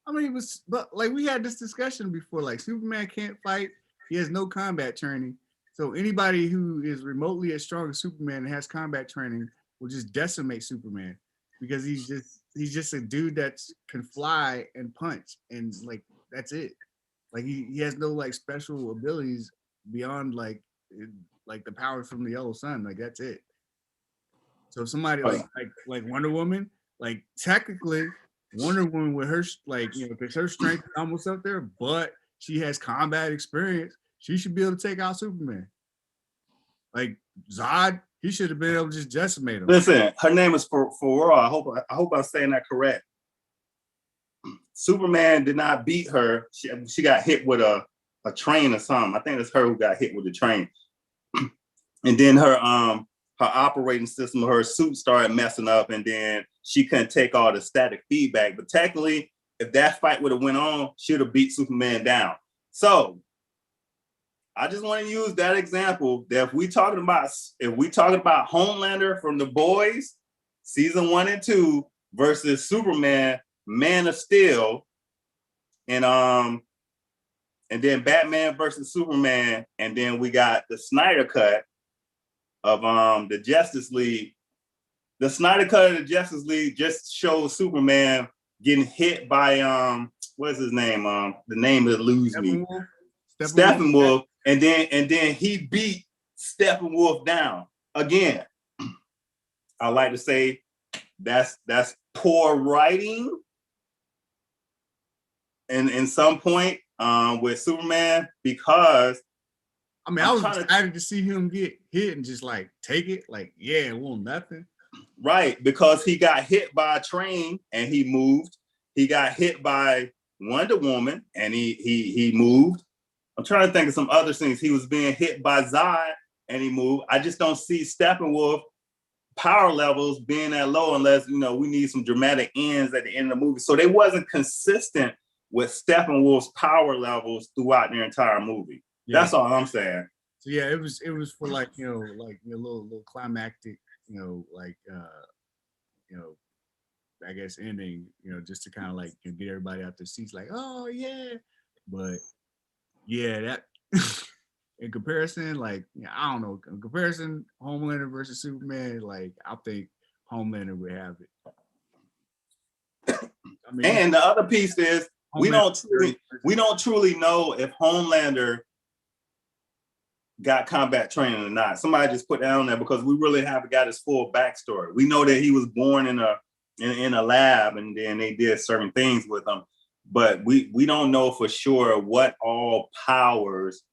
I mean, but like we had this discussion before, like Superman can't fight. He has no combat training. So anybody who is remotely as strong as Superman and has combat training will just decimate Superman because he's just a dude that can fly and punch, and like that's it. Like he has no like special abilities beyond like the powers from the Yellow Sun. Like that's it. So somebody like Wonder Woman, like technically Wonder Woman with her because her strength is almost up there, but she has combat experience. She should be able to take out Superman. Like Zod, He should have been able to just decimate him. Listen, her name is Ferrara. I hope I'm saying that correct. Superman did not beat her. She got hit with a train or something. I think it's her who got hit with the train. And then her operating system, her suit started messing up, and then she couldn't take all the static feedback. But technically, if that fight would have went on, she would have beat Superman down. So I just want to use that example that if we talking about Homelander from The Boys, season 1 and 2 versus Superman, Man of Steel, and then Batman versus Superman, and then we got the Snyder cut of the Justice League. The Snyder cut of the Justice League just shows Superman getting hit by what's his name? The name that lose me. Steppenwolf. And then he beat Steppenwolf down. Again, I like to say that's poor writing. And in some point with Superman, because I mean, I was excited to see him get hit and just like take it, like, yeah, it won't nothing. Right, because he got hit by a train and he moved. He got hit by Wonder Woman and he moved. I'm trying to think of some other things. He was being hit by Zod and he moved. I just don't see Steppenwolf power levels being that low unless, we need some dramatic ends at the end of the movie. So they wasn't consistent with Steppenwolf's power levels throughout their entire movie. Yeah. That's all I'm saying. So yeah, it was for like, little climactic, I guess ending, just to kind of like get everybody out their seats, like, oh yeah. But yeah, that in comparison, like, I don't know, in comparison, Homelander versus Superman, like, I think Homelander would have it. I mean, and the other piece is we don't truly know if Homelander got combat training or not. Somebody just put that on there because we really haven't got his full backstory. We know that he was born in a lab and then they did certain things with him, but we don't know for sure what all powers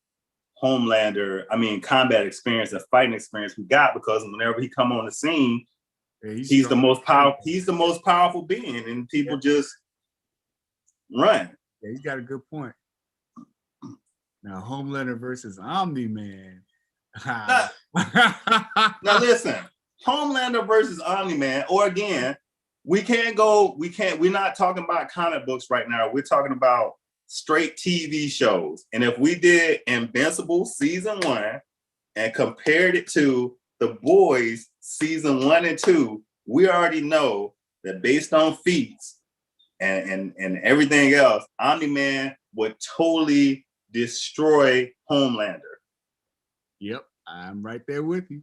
combat experience and fighting experience we got, because whenever he come on the scene, he's the most powerful being, and people just run. Yeah, he's got a good point. Now, Homelander versus Omni-Man. Now listen, Homelander versus Omni-Man, or again, we're not talking about comic books right now. We're talking about straight TV shows. And if we did Invincible season 1 and compared it to The Boys season 1 and 2, we already know that based on feats and everything else, Omni-Man would totally destroy Homelander. Yep, I'm right there with you.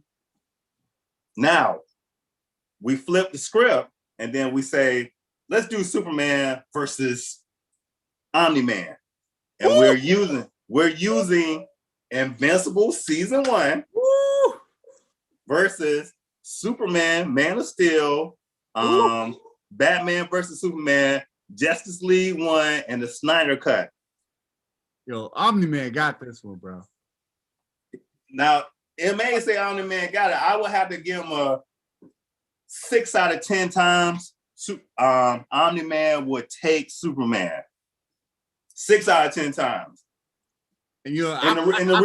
Now, we flip the script and then we say, let's do Superman versus Omni-Man. And we're using Invincible season 1 versus Superman, Man of Steel, Batman versus Superman, Justice League 1, and the Snyder cut. Yo, Omni-Man got this one, bro. Now, it may say Omni-Man got it. I would have to give him a 6 out of 10 times. Omni-Man would take Superman. 6 out of 10 times. And the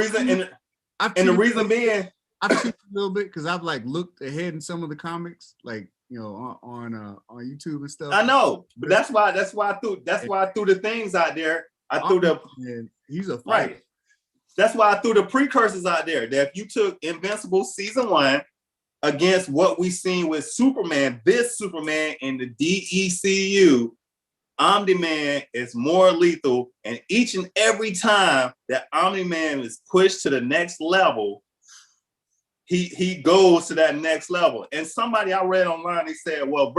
reason being, I've seen a little bit because I've like looked ahead in some of the comics, like on YouTube and stuff. I know, but that's why I threw the things out there. He's a fighter. Right. That's why I threw the precursors out there. That if you took Invincible season 1 against what we seen with Superman, this Superman in the DECU, Omni-Man is more lethal, and each and every time that Omni-Man is pushed to the next level, he goes to that next level. And somebody I read online, they said, well,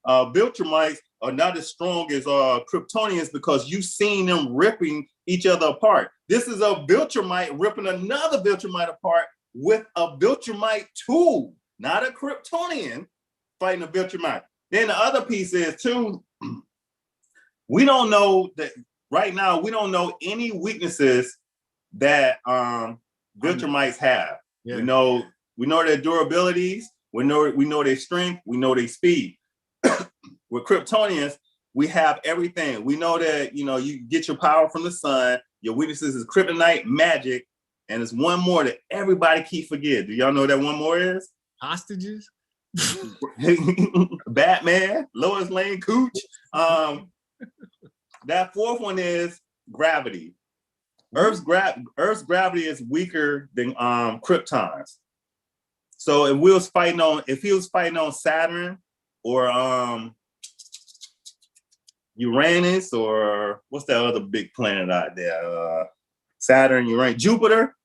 Viltrumites are not as strong as Kryptonians because you've seen them ripping each other apart. This is a Viltrumite ripping another Viltrumite apart with a Viltrumite tool, not a Kryptonian fighting a Viltrumite. Then the other piece is too, we don't know that right now, we don't know any weaknesses that Viltrumites have. Yeah. We know their durabilities. We know their strength. We know their speed. With Kryptonians, we have everything. We know that, you know, you get your power from the sun. Your weaknesses is kryptonite, magic, and there's one more that everybody keep forget. Do y'all know what that one more is? Hostages. Batman, Lois Lane, Cooch. That fourth one is gravity. Earth's gravity is weaker than Krypton's. So if he was fighting on Saturn or Uranus, or what's that other big planet out there? Saturn, Uranus, Jupiter,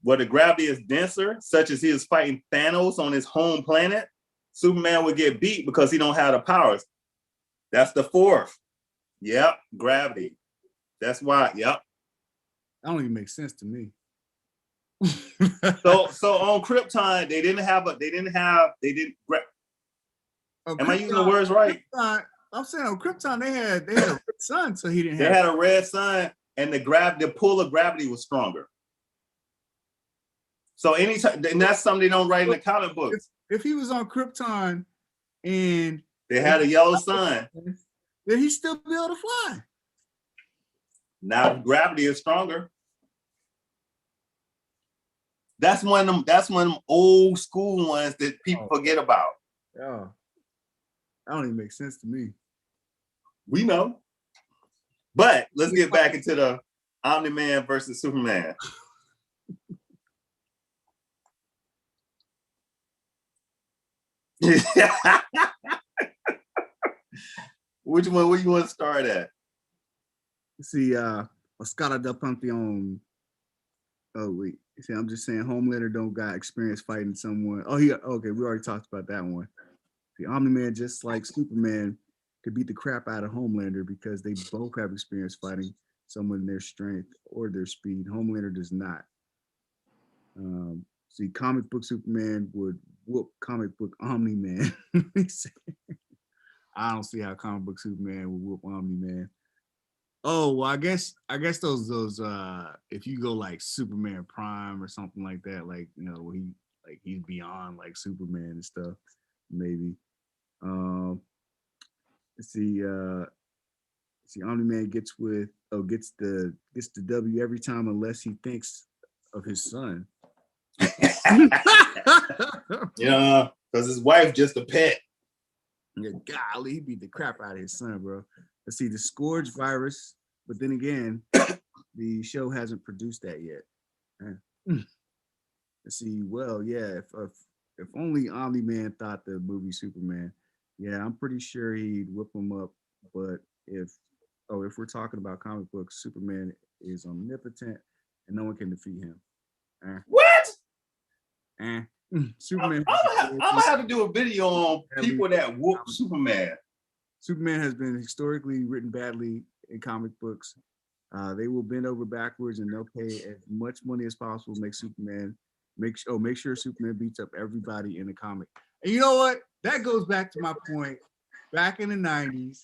where the gravity is denser, such as he is fighting Thanos on his home planet, Superman would get beat because he don't have the powers. That's the fourth. Yep, gravity. That's why. Yep. That don't even make sense to me. So on Krypton, they didn't. Am I using the words right? I'm saying on Krypton they had a red sun, so he didn't have. They had a red sun, and the pull of gravity was stronger. So anytime, and that's something they don't write in the comic books. If he was on Krypton and they had a yellow sun, then he'd still be able to fly. Now gravity is stronger. That's one of them old school ones that people forget about. Yeah. That don't even make sense to me. We know. But let's get back into the Omni-Man versus Superman. Which one? Where you want to start at? See, Oscar del Pantheon. Oh wait, see, I'm just saying, Homelander don't got experience fighting someone. Oh, okay. We already talked about that one. The Omni-Man, just like Superman, could beat the crap out of Homelander because they both have experience fighting someone in their strength or their speed. Homelander does not. See, comic book Superman would whoop comic book Omni-Man. I don't see how comic book Superman would whoop Omni-Man. Oh, well, I guess those if you go like Superman Prime or something like that, like, you know, he's beyond like Superman and stuff, maybe. Let's see, Omni-Man gets the W every time unless he thinks of his son. Yeah, because his wife just a pet. Yeah, golly, he beat the crap out of his son, bro. Let's see, the Scourge virus, but then again, the show hasn't produced that yet. Let's see, well, yeah, if only Omni-Man thought the movie Superman, yeah, I'm pretty sure he'd whip him up. But if we're talking about comic books, Superman is omnipotent and no one can defeat him. What? Superman. I'm gonna have to do a video on people that whoop Superman. Superman has been historically written badly in comic books. They will bend over backwards and they'll pay as much money as possible to make Superman make sure Superman beats up everybody in the comic. And you know what? That goes back to my point. Back in the 90s,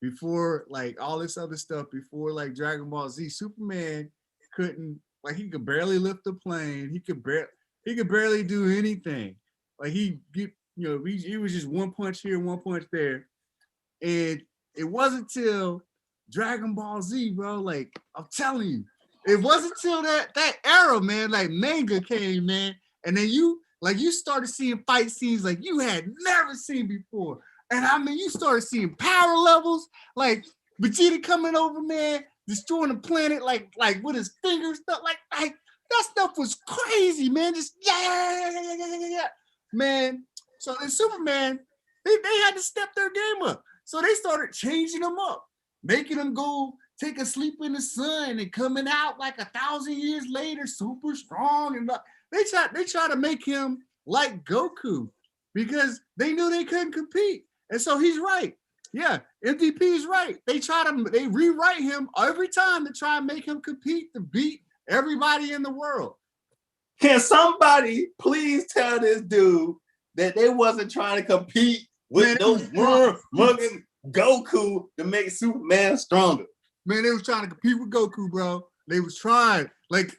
before like all this other stuff, before like Dragon Ball Z, Superman couldn't, like, he could barely lift a plane. He could barely do anything. Like he was just one punch here, one punch there. And it wasn't till Dragon Ball Z, bro. Like, I'm telling you, it wasn't till that era, man. Like, manga came, man, and then you started seeing fight scenes like you had never seen before. And I mean, you started seeing power levels, like Vegeta coming over, man, destroying the planet, like with his fingers, stuff like that stuff was crazy, man. Just yeah, man. So in Superman, they had to step their game up. So they started changing them up, making them go take a sleep in the sun and coming out like 1,000 years later, super strong. And they try to make him like Goku because they knew they couldn't compete. And so he's right. Yeah, MVP is right. They rewrite him every time to try and make him compete to beat everybody in the world. Can somebody please tell this dude that they wasn't trying to compete with no mugging Goku to make Superman stronger? Man, they was trying to compete with Goku, bro. They was trying. Like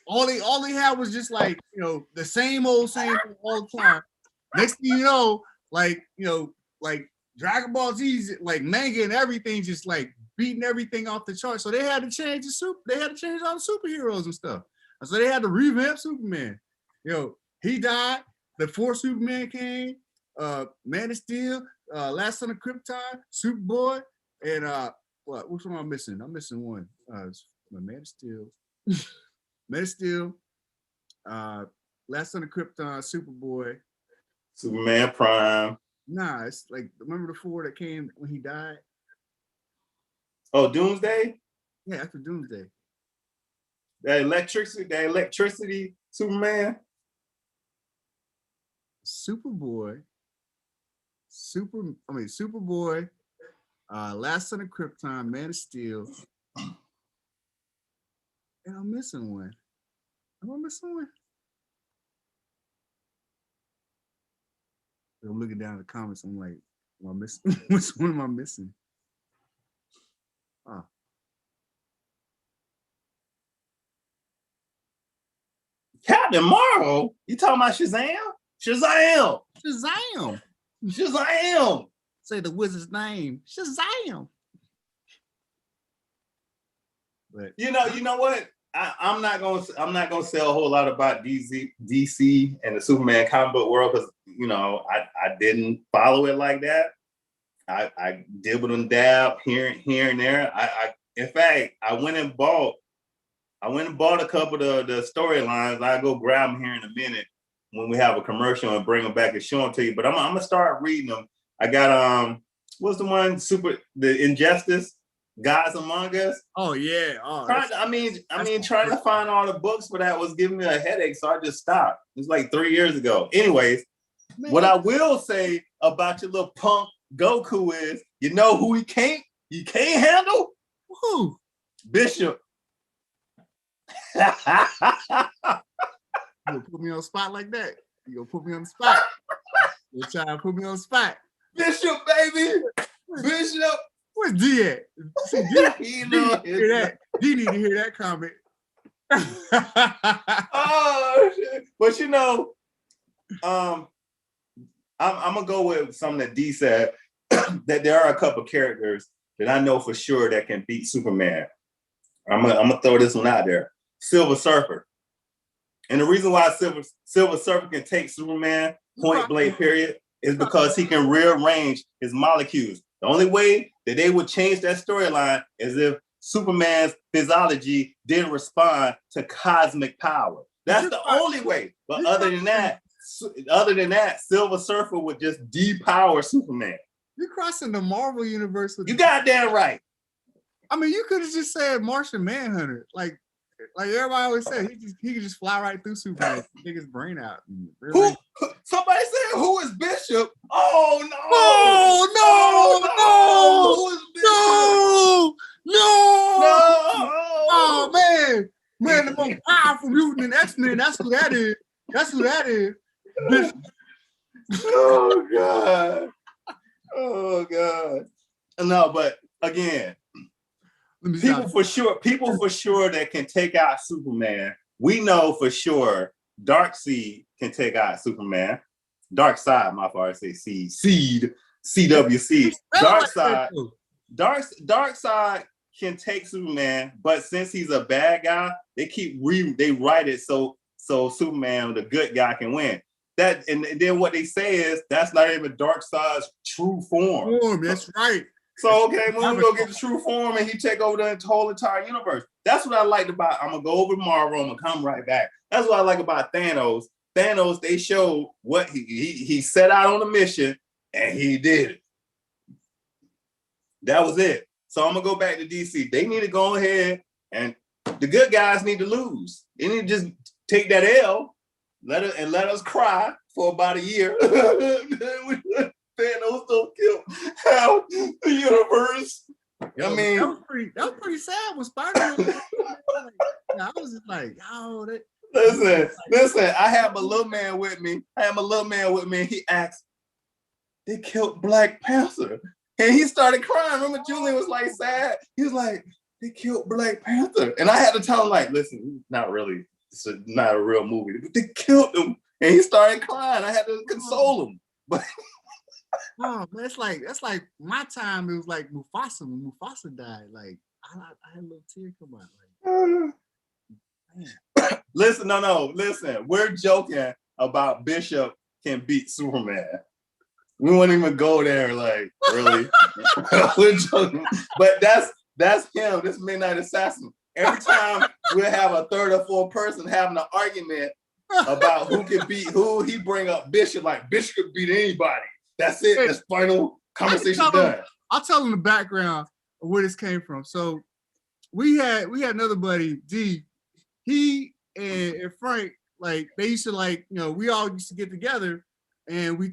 all he had was just like, the same old all the time. Next thing you know, like Dragon Ball Z, like manga and everything, just like beating everything off the chart. So they had to change they had to change all the superheroes and stuff. And so they had to revamp Superman. He died. The fourth Superman came. Man of Steel, Last Son of Krypton, Superboy, and which one am I missing? I'm missing one. Man of Steel, Man of Steel, Last Son of Krypton, Superboy, Superman Prime. Nah, it's like, remember the four that came when he died? Oh, Doomsday? Yeah, after Doomsday. That electricity Superman. Superboy, Last Son of Krypton, Man of Steel, and I'm missing one. Am I missing one? I'm looking down the comments. I'm like, am I missing? Which one am I missing? Oh. Captain Marvel? You talking about Shazam? Shazam! Shazam! Shazam! Say the wizard's name. Shazam! But you know what? I'm not gonna say a whole lot about DC and the Superman comic book world because I didn't follow it like that. I dibbled and dab here and there. In fact, I went and bought a couple of the storylines. I'll go grab them here in a minute when we have a commercial and bring them back and show them to you. But I'm gonna start reading them. I got what's the one? The Injustice, Gods Among Us. Oh yeah. Oh, trying to find all the books for that was giving me a headache, so I just stopped. It's like 3 years ago. Anyways, what I will say about your little punk Goku is, you know who he can't handle? Who? Bishop. You gonna put me on the spot like that? You gonna put me on the spot? You trying to put me on the spot? Bishop, baby. Bishop. Where's D at? See, D need to hear that. D need to hear that comment. Oh shit. But I'm gonna go with something that D said, that there are a couple characters that I know for sure that can beat Superman. I'm gonna throw this one out there. Silver Surfer. And the reason why Silver Surfer can take Superman point blank period is because he can rearrange his molecules. The only way that they would change that storyline is if Superman's physiology didn't respond to cosmic power. That's the only way. But other than that, Silver Surfer would just depower Superman. You're crossing the Marvel universe with you goddamn right. I mean, you could have just said Martian Manhunter. Like everybody always said, he could just fly right through Superman, take his brain out. Who? Somebody said, "Who is Bishop?" Oh no! Oh man, the most powerful mutant in X-Men. That's who that is. Bishop. Oh god. No, but again, people for sure that can take out Superman. We know for sure Darkseid can take out Superman. Darkseid, my father say Seed, CWC. Darkseid can take Superman, but since he's a bad guy, they write it so Superman, the good guy, can win. That and then what they say is that's not even Darkseid's true form. That's right. So okay, when we go get the true form and he take over the whole entire universe. That's what I liked about. I'm gonna go over Marvel. I'm gonna come right back. That's what I like about Thanos. Thanos, they showed what he set out on a mission and he did it. That was it. So I'm gonna go back to DC. They need to go ahead and the good guys need to lose. They need to just take that L, let us cry for about a year. Thanos don't kill half the universe. I mean, that was pretty sad when Spider-Man. I was just like, oh, that. Listen. I had my little man with me. And he asked, "They killed Black Panther," and he started crying. Remember, Julian was like sad. He was like, "They killed Black Panther," and I had to tell him like, "Listen, not really. it's not a real movie. But they killed him, and he started crying. I had to console him. But oh man, that's like my time. It was like Mufasa when Mufasa died. Like I had a little tear come out. Like, listen, listen. We're joking about Bishop can beat Superman. We won't even go there. Like, really? We're joking, but that's him. This Midnight Assassin. Every time we'll have a third or fourth person having an argument about who can beat who, he bring up Bishop. Like Bishop could beat anybody. That's it. That's final conversation done. I'll tell him the background of where this came from. So we had another buddy, D. He and Frank, like they used to like, we all used to get together and we,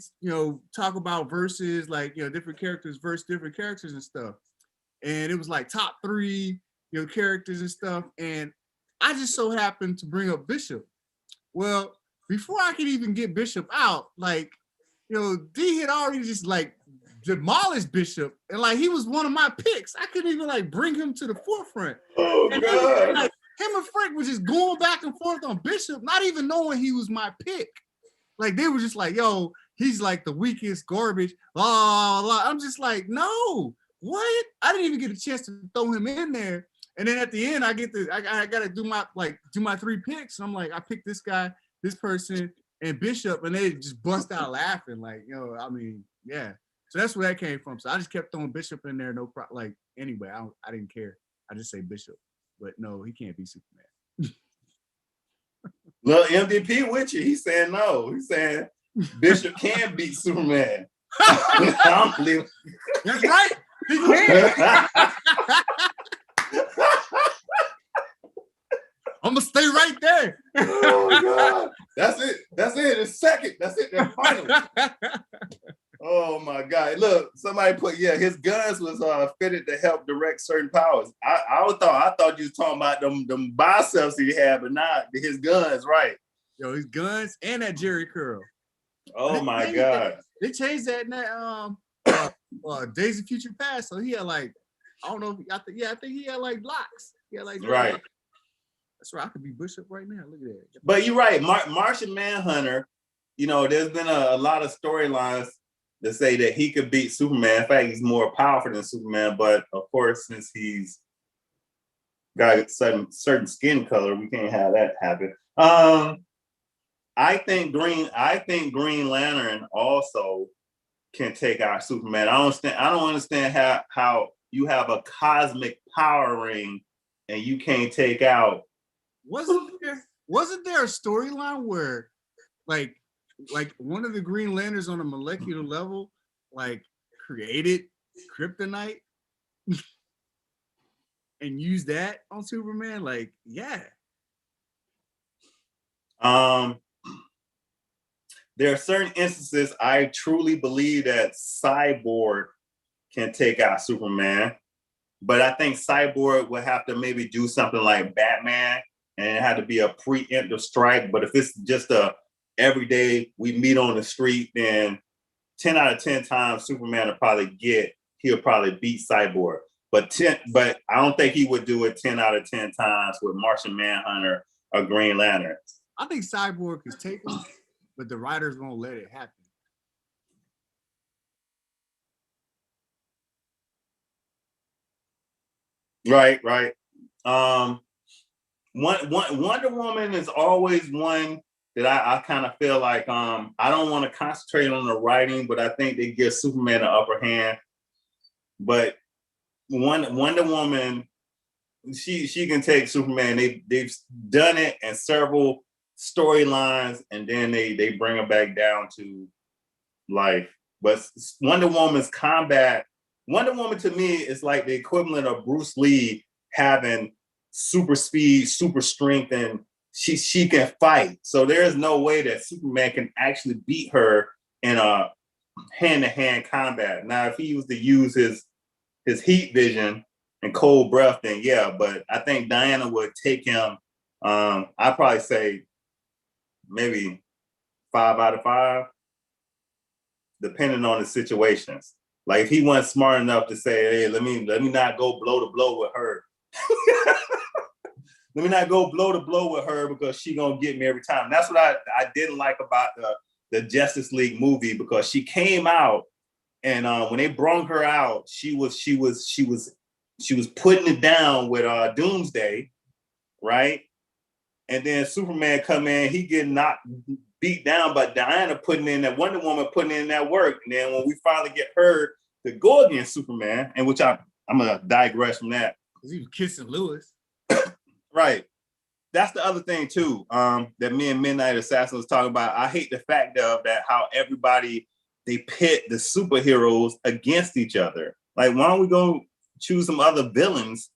talk about verses, like, different characters versus different characters and stuff. And it was like top 3, characters and stuff. And I just so happened to bring up Bishop. Well, before I could even get Bishop out, like, D had already just like demolished Bishop, and like he was one of my picks. I couldn't even like bring him to the forefront. Oh and God! Like, him and Frank was just going back and forth on Bishop, not even knowing he was my pick. Like they were just like, "Yo, he's like the weakest garbage." Blah, blah, blah. I'm just like, no, what? I didn't even get a chance to throw him in there. And then at the end, I gotta do my 3 picks. And I'm like, I picked this guy, this person, and Bishop, and they just bust out laughing. Like, I mean, yeah. So that's where that came from. So I just kept throwing Bishop in there, no problem. Like, anyway, I didn't care. I just say Bishop, but no, he can't be Superman. Look, MVP with you. He's saying no. He's saying Bishop can beat Superman. I don't believe. That's right. He can. I'm gonna stay right there. Oh God. That's it. It's second. That's it. That's final. Oh my God. Look, somebody put, his guns was fitted to help direct certain powers. I thought you was talking about them biceps he had, but not his guns, right? Yo, his guns and that Jerry curl. Oh my God. They changed that in that Days of Future Past. So he had like, I don't know, I think he had like locks. He had like right. That's right. I could be Bishop right now. Look at that. But you're right. Martian Manhunter, there's been a lot of storylines that say that he could beat Superman. In fact, he's more powerful than Superman. But of course, since he's got a certain skin color, we can't have that happen. I think Green Lantern also can take out Superman. I don't understand how you have a cosmic power ring and you can't take out. Wasn't there a storyline where like one of the Green Lanterns on a molecular level like created kryptonite and used that on Superman? Like, yeah. There are certain instances I truly believe that Cyborg can take out Superman, but I think Cyborg would have to maybe do something like Batman, and it had to be a preemptive strike. But if it's just a everyday we meet on the street, then 10 out of 10 times Superman he'll probably beat Cyborg. But I don't think he would do it 10 out of 10 times with Martian Manhunter or Green Lantern. I think Cyborg is taken, but the writers won't let it happen. Right. Wonder Woman is always one that I kind of feel like I don't want to concentrate on the writing, but I think they give Superman the upper hand. But Wonder Woman, she can take Superman. They've done it in several storylines, and then they bring her back down to life. But Wonder Woman's combat, Wonder Woman to me is like the equivalent of Bruce Lee having super speed, super strength, and she can fight. So there is no way that Superman can actually beat her in a hand-to-hand combat. Now, if he was to use his heat vision and cold breath, then yeah, but I think Diana would take him. I'd probably say maybe 5 out of 5, depending on the situations. Like if he wasn't smart enough to say, hey, let me not go blow to blow with her. let me not go blow to blow with her because she gonna get me every time. And that's what I didn't like about the Justice League movie, because she came out and when they brought her out, she was putting it down with Doomsday, right? And then Superman come in, he get knocked beat down by Diana putting in that Wonder Woman putting in that work. And then when we finally get her to go against Superman, and which I'm gonna digress from that. Because he was kissing Lewis. Right. That's the other thing too, that me and Midnight Assassin was talking about. I hate the fact of that how everybody they pit the superheroes against each other. Like, why don't we go choose some other villains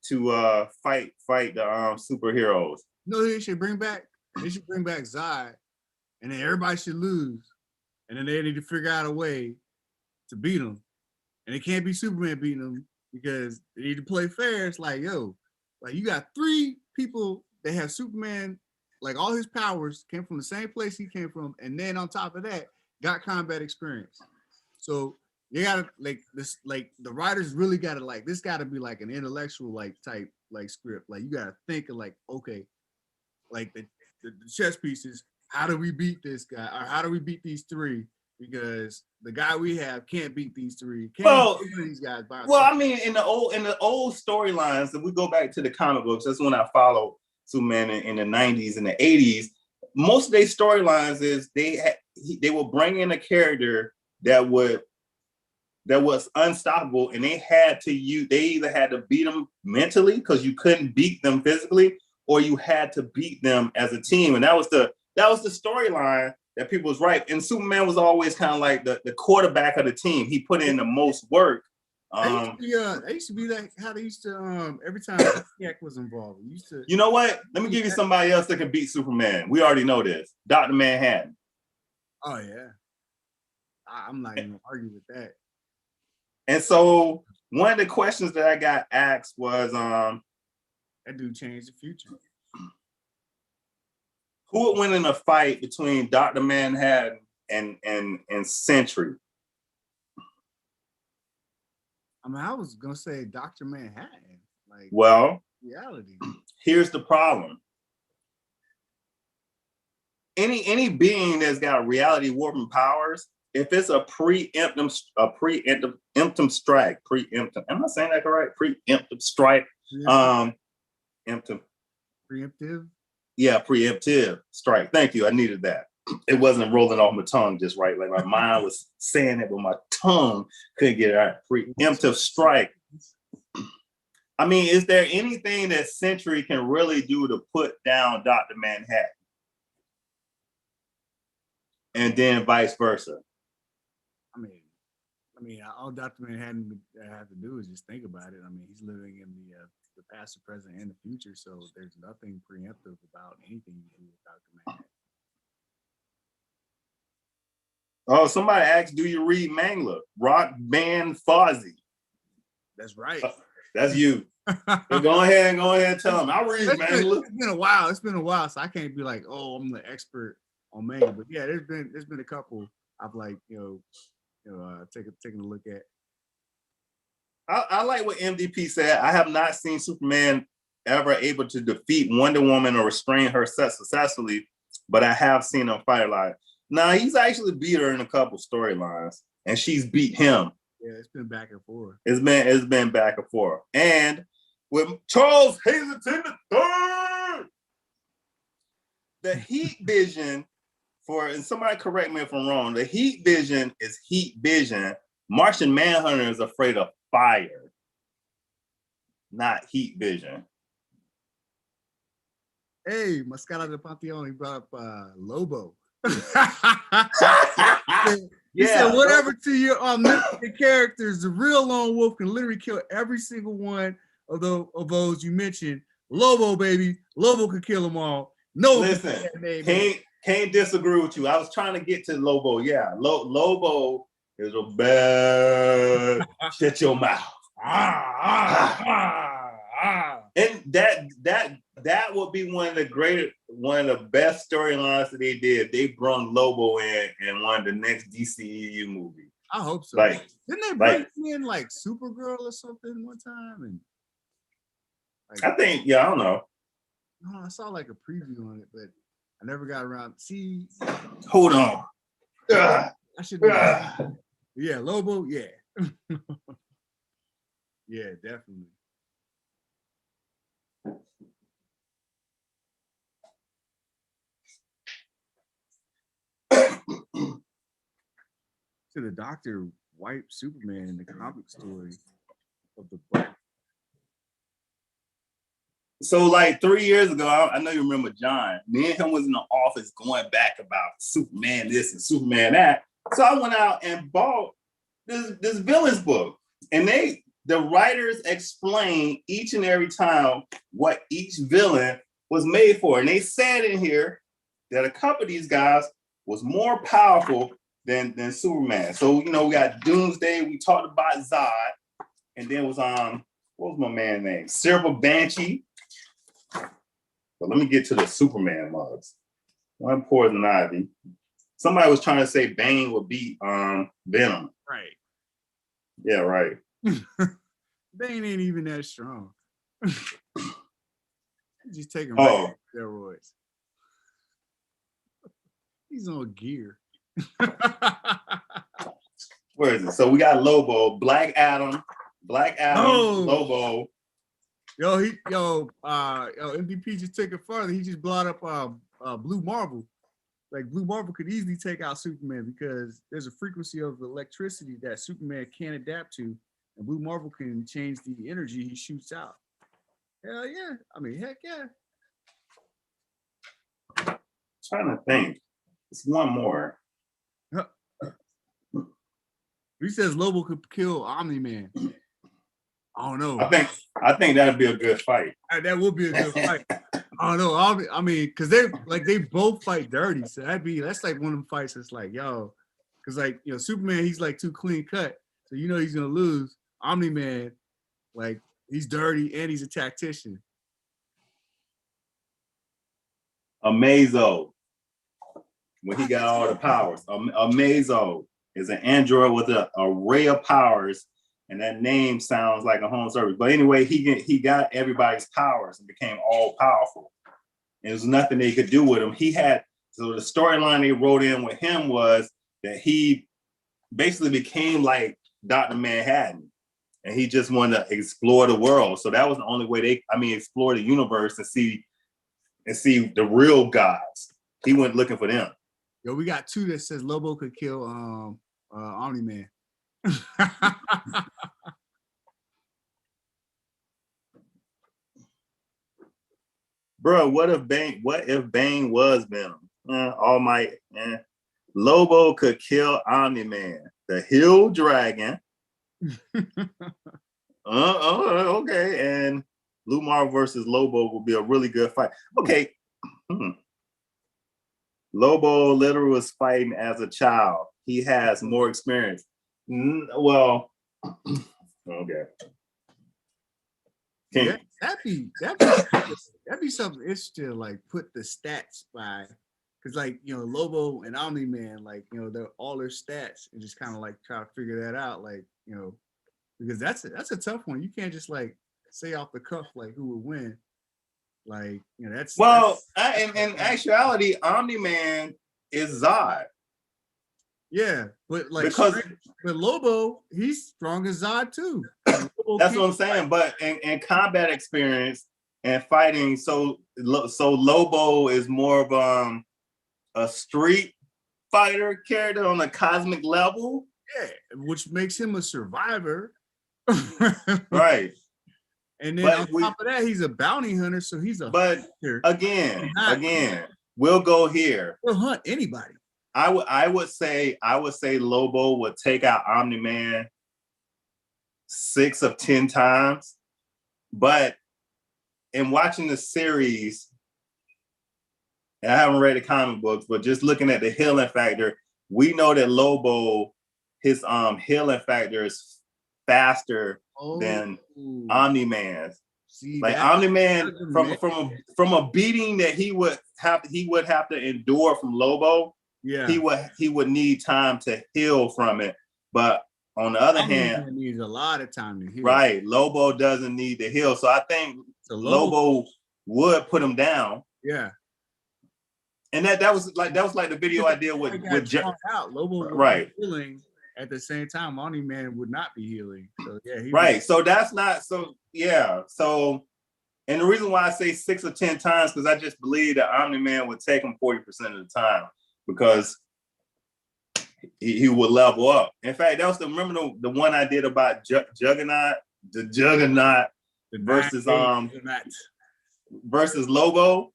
to fight the superheroes? No, they should bring back Zod, and then everybody should lose, and then they need to figure out a way to beat him, and it can't be Superman beating them because they need to play fair. It's like, yo, like you got 3 people that have Superman, like all his powers came from the same place he came from, and then on top of that, got combat experience. So you gotta like this, like the writers really gotta like this. Got to be like an intellectual like type like script. Like you gotta think of like, okay, like the chess pieces. How do we beat this guy, or how do we beat these 3? Because the guy we have can't beat these 3. Can't beat these guys by himself. I mean, in the old storylines, if we go back to the comic books, that's when I followed Superman in the 90s and the 80s. Most of their storylines is they will bring in a character that was unstoppable, and they either had to beat them mentally because you couldn't beat them physically, or you had to beat them as a team. And that was the storyline that people was right. And Superman was always kind of like the quarterback of the team. He put in the most work. That used to be like how they used to every time Jack was involved. You know what? Let me give you somebody else that can beat Superman. We already know this. Dr. Manhattan. Oh yeah. I'm not even arguing with that. And so one of the questions that I got asked was that dude changed the future. Who would win in a fight between Dr. Manhattan and Sentry? I mean, I was gonna say Dr. Manhattan. Like, well, reality. Here's the problem. Any being that's got reality warping powers, if it's a preemptive strike, am I saying that correct? Preemptive strike. Preemptive. Yeah, preemptive strike. Thank you. I needed that. It wasn't rolling off my tongue just right. Like my mind was saying it, but my tongue couldn't get it right. Preemptive strike. I mean, is there anything that Sentry can really do to put down Dr. Manhattan? And then vice versa. I mean, all Dr. Manhattan have to do is just think about it. I mean, he's living in the past, the present, and the future, so there's nothing preemptive about anything you do with Dr. Manhattan. Oh, somebody asked, do you read manga? Rock Band Fozzie. That's right. That's you. Go ahead and tell them. I read manga. It's been a while. It's been a while, so I can't be like, oh, I'm the expert on manga. But yeah, there's been a couple I've like taking a look at. I like what MDP said. I have not seen Superman ever able to defeat Wonder Woman or restrain her successfully, but I have seen him fight a lot. Now he's actually beat her in a couple storylines, and she's beat him. Yeah, it's been back and forth. It's been back and forth. And with Charles Hazleton III, the heat vision and somebody correct me if I'm wrong, the heat vision is heat vision. Martian Manhunter is afraid of fire, not heat vision. Hey, Mascara de Pantheon, he brought up Lobo. He said, whatever to your omnipotent characters, the real lone wolf can literally kill every single one of those you mentioned. Lobo, baby. Lobo could kill them all. No, listen, can't disagree with you. I was trying to get to Lobo. Yeah, Lobo is a bad shut your mouth. And that would be one of the best storylines that they did. They brought Lobo in one of the next DCEU movies. I hope so. Like, didn't they bring in like Supergirl or something one time? And I think, I don't know. I saw like a preview on it, but I never got around. See, Hold on. I should know. Ugh. Yeah, Lobo. Yeah, yeah, definitely. To the doctor wiped Superman in the comic story of the book. So like 3 years ago, I know you remember John. Me and him was in the office going back about Superman this and Superman that. So I went out and bought this villains book, and the writers explain each and every time what each villain was made for, and they said in here that a couple of these guys was more powerful than Superman. So we got Doomsday. We talked about Zod, and then was what was my man's name? Silver Banshee. But let me get to the Superman mugs. One Poison Ivy. Somebody was trying to say Bane would beat Venom. Right. Yeah, right. Bane ain't even that strong. Just taking steroids. He's on gear. Where is it? So we got Lobo, Black Adam, Lobo. MVP just took it further. He just brought up Blue Marvel. Like Blue Marvel could easily take out Superman because there's a frequency of electricity that Superman can't adapt to, and Blue Marvel can change the energy he shoots out. Hell yeah. I mean, heck yeah. Trying to think. It's one more. He says Lobo could kill Omni-Man. I don't know. I think that'd be a good fight. That would be a good fight. I don't know. I mean, because they both fight dirty. So that's like one of them fights that's like, yo, because Superman, he's like too clean cut. So he's gonna lose. Omni-Man, like he's dirty and he's a tactician. Amazo. When he got all the powers. Amazo is an android with an array of powers, and that name sounds like a home service. But anyway, he got everybody's powers and became all powerful. And there's nothing they could do with him. So the storyline they wrote in with him was that he basically became like Dr. Manhattan, and he just wanted to explore the world. So that was the only way explore the universe and see the real gods. He went looking for them. Yo, we got two that says Lobo could kill Omni-Man. Bro, what if Bane was Venom? All Might. Lobo could kill Omni-Man, the Hill Dragon. Okay, and Blue Marvel versus Lobo will be a really good fight. Okay. Lobo literally was fighting as a child. He has more experience. Well, okay. That'd be something interesting to like put the stats by, because Lobo and Omni-Man, they're all their stats, and just kind of like try to figure that out, because that's a tough one. You can't just say off the cuff who would win. In actuality, Omni-Man is Zod. Yeah, but because Lobo, he's strong as Zod too. That's what I'm saying. But in combat experience and fighting, so Lobo is more of a street fighter character on a cosmic level. Yeah, which makes him a survivor. Right. And then on top of that, he's a bounty hunter, so he's a hunter. Again, we'll go here. He'll hunt anybody. I would say Lobo would take out Omni-Man 6 of 10 times. But in watching the series, and I haven't read the comic books, but just looking at the healing factor, we know that Lobo, his healing factor is faster than Omni-Man's. Omni-Man from a beating that he would have to endure from Lobo. Yeah, he would need time to heal from it. But on the other hand, needs a lot of time to heal. Right, Lobo doesn't need to heal. So I think Lobo would put him down. Yeah. And that was like the video I did with out. Lobo would right. be healing at the same time. Omni-Man would not be healing. So yeah, right. So that's not so yeah. So and the reason why I say 6 or 10 times because I just believe that Omni-Man would take him 40% of the time because he would level up. In fact, that was remember the one I did about Juggernaut, the Juggernaut versus versus Lobo,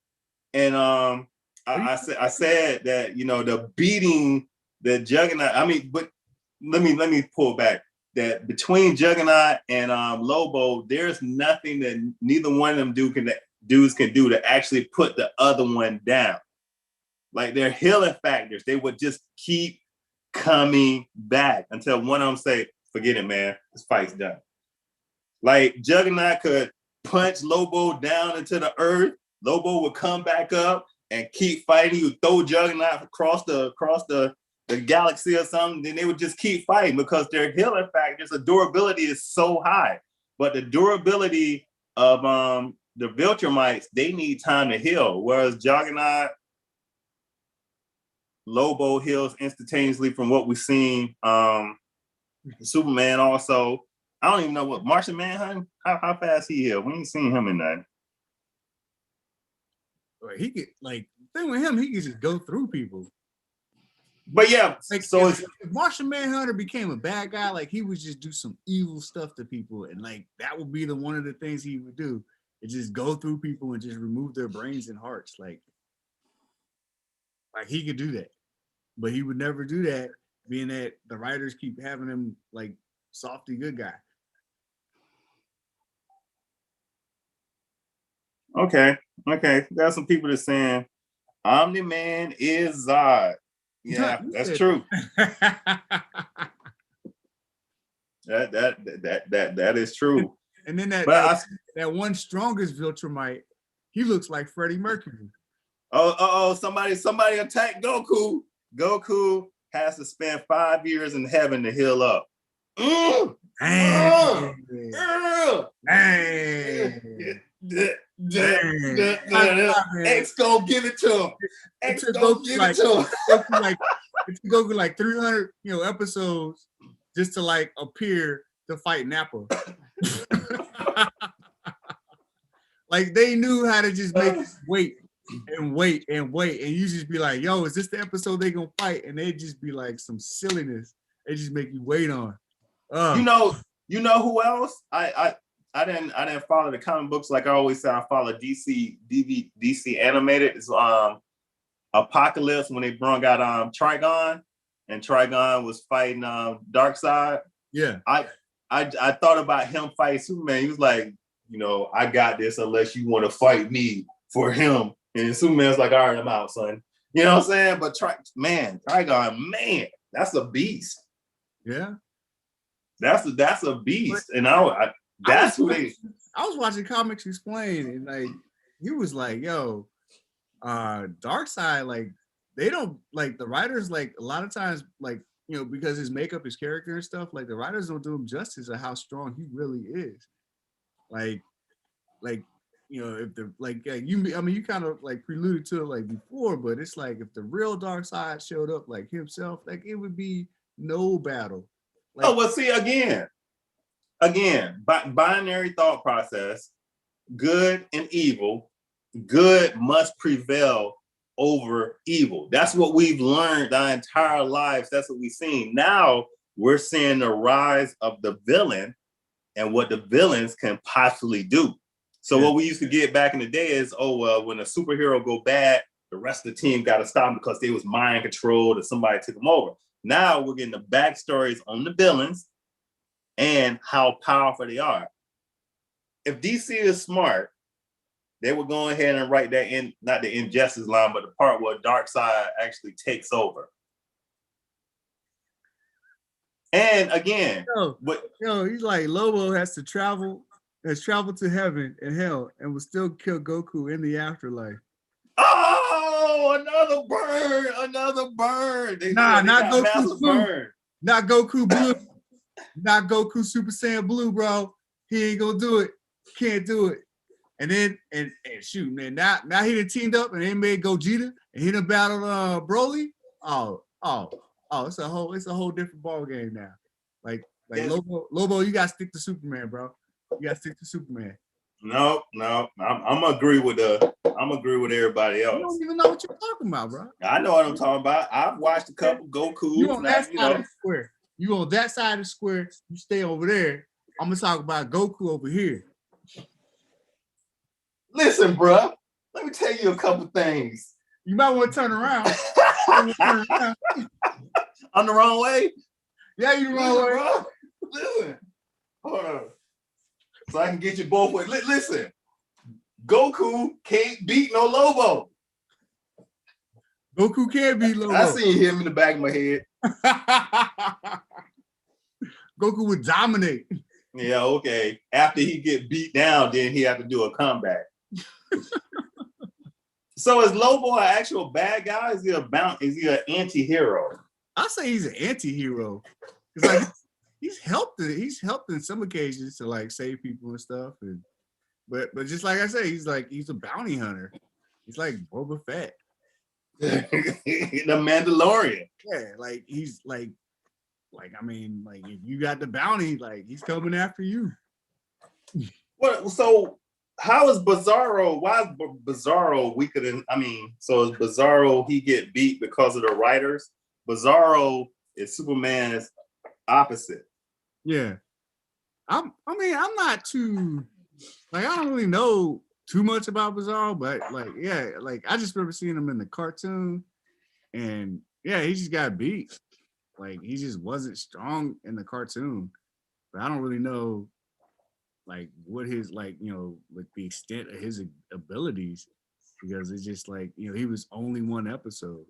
and I said that the beating the Juggernaut. I mean, but let me pull back. That between Juggernaut and Lobo, there's nothing that neither one of them dudes can do to actually put the other one down. Like their healing factors, they would just keep coming back until one of them say, "Forget it, man. This fight's done." Like Juggernaut could punch Lobo down into the earth. Lobo would come back up and keep fighting. He would throw Juggernaut across the galaxy or something. Then they would just keep fighting because their healing factors, the durability is so high. But the durability of the Viltrumites, they need time to heal. Whereas Juggernaut, Lobo heals instantaneously from what we've seen. Superman also. I don't even know what Martian Manhunt. How fast he healed? We ain't seen him in that. He could the thing with him, he could just go through people. But yeah, so if Martian Manhunter became a bad guy, he would just do some evil stuff to people, and that would be one of the things he would do. Is just go through people and just remove their brains and hearts. Like he could do that, but he would never do that, being that the writers keep having him softy good guy. Okay. There's some people that saying Omni-Man is Zod. Yeah, that's true. that is true. And then that one strongest Viltrumite, he looks like Freddie Mercury. Somebody attacked Goku. Goku has to spend 5 years in heaven to heal up. X go give it to him. X go give it to him. It took Goku 300 episodes just to appear to fight Nappa. They knew how to just make us wait and wait and wait, and you just be like, "Yo, is this the episode they gonna fight?" And they just be some silliness. They just make you wait on. You know who else? I didn't follow the comic books like I always say. I follow DC animated. It's Apocalypse when they brought out Trigon, and Trigon was fighting Darkseid. Yeah, I thought about him fighting Superman. He was like, I got this unless you want to fight me for him. And Superman's like, all right, I'm out, son. You know what I'm saying? But Trigon, man, that's a beast. Yeah. That's a beast. But and I was watching Comics Explained, and he was like, yo, Darkseid, they don't the writers, a lot of times, because his makeup, his character and stuff, the writers don't do him justice of how strong he really is. If the you kind of preluded to it before, but it's if the real Darkseid showed up himself, it would be no battle. See, again, binary thought process, good and evil. Good must prevail over evil. That's what we've learned our entire lives. That's what we've seen. Now we're seeing the rise of the villain and what the villains can possibly do. So what we used to get back in the day is, when a superhero go bad, the rest of the team got to stop them because they was mind controlled or somebody took them over. Now we're getting the backstories on the villains and how powerful they are. If DC is smart, they would go ahead and write that in, not the injustice line, but the part where Darkseid actually takes over. And again, he's Lobo has traveled to heaven and hell and will still kill Goku in the afterlife. Oh, another bird. Not Goku Blue. Not Goku Blue. Not Goku Super Saiyan Blue, bro. He ain't gonna do it. Can't do it. And then and shoot, man, now he done teamed up and they made Gogeta and he done battled Broly. It's a whole different ball game now. Like Yes. Lobo, you gotta stick to Superman, bro. You gotta stick to Superman. No, I'm agree with everybody You else. don't even know what you're talking about, bro. I know what I'm talking about. I've watched a couple Goku. You on that side of the square. You on that side of the square. You stay over there. I'm gonna talk about Goku over here. Listen, bro. Let me tell you a couple things. You might want to turn around. On the wrong way? Yeah, you the wrong way. Bro. Listen. Hold on. So I can get you both ways. Listen. Goku can't beat no Lobo. Goku can't beat Lobo. I seen him in the back of my head. Goku would dominate. Yeah, okay. After he get beat down, then he have to do a comeback. So is Lobo an actual bad guy? Is he an anti-hero? I say he's an anti-hero. It's like he's helped in some occasions to like save people and stuff. And but just like I say, he's a bounty hunter. He's like Boba Fett. The Mandalorian. Yeah, like he's like I mean, like if you got the bounty, like he's coming after you. What? So how is Bizarro? Why is Bizarro weaker than? So is Bizarro he get beat because of the writers? Bizarro is Superman's opposite. Yeah, I'm not too I don't really know too much about Bizarro, but I just remember seeing him in the cartoon, and yeah, he just got beat. Like he just wasn't strong in the cartoon, but I don't really know like what his like the extent of his abilities, because it's just like he was only one episode.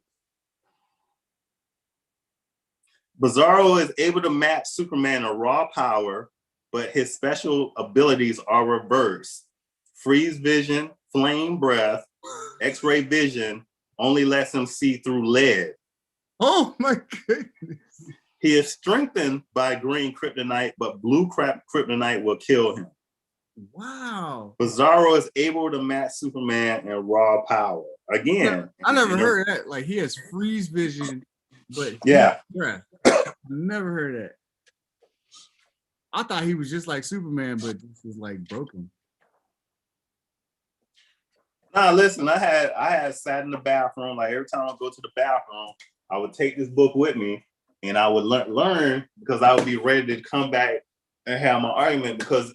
Bizarro is able to match Superman in raw power, but his special abilities are reversed. Freeze vision, flame breath, X-ray vision only lets him see through lead. Oh my goodness. He is strengthened by green kryptonite, but blue kryptonite will kill him. Wow. Bizarro is able to match Superman in raw power. Again. I never heard that. Like he has freeze vision, but yeah. Breath. Never heard that. I thought he was just like Superman, but this is like broken. Nah, listen, I had sat in the bathroom. Like every time I go to the bathroom, I would take this book with me and I would learn because I would be ready to come back and have my argument, because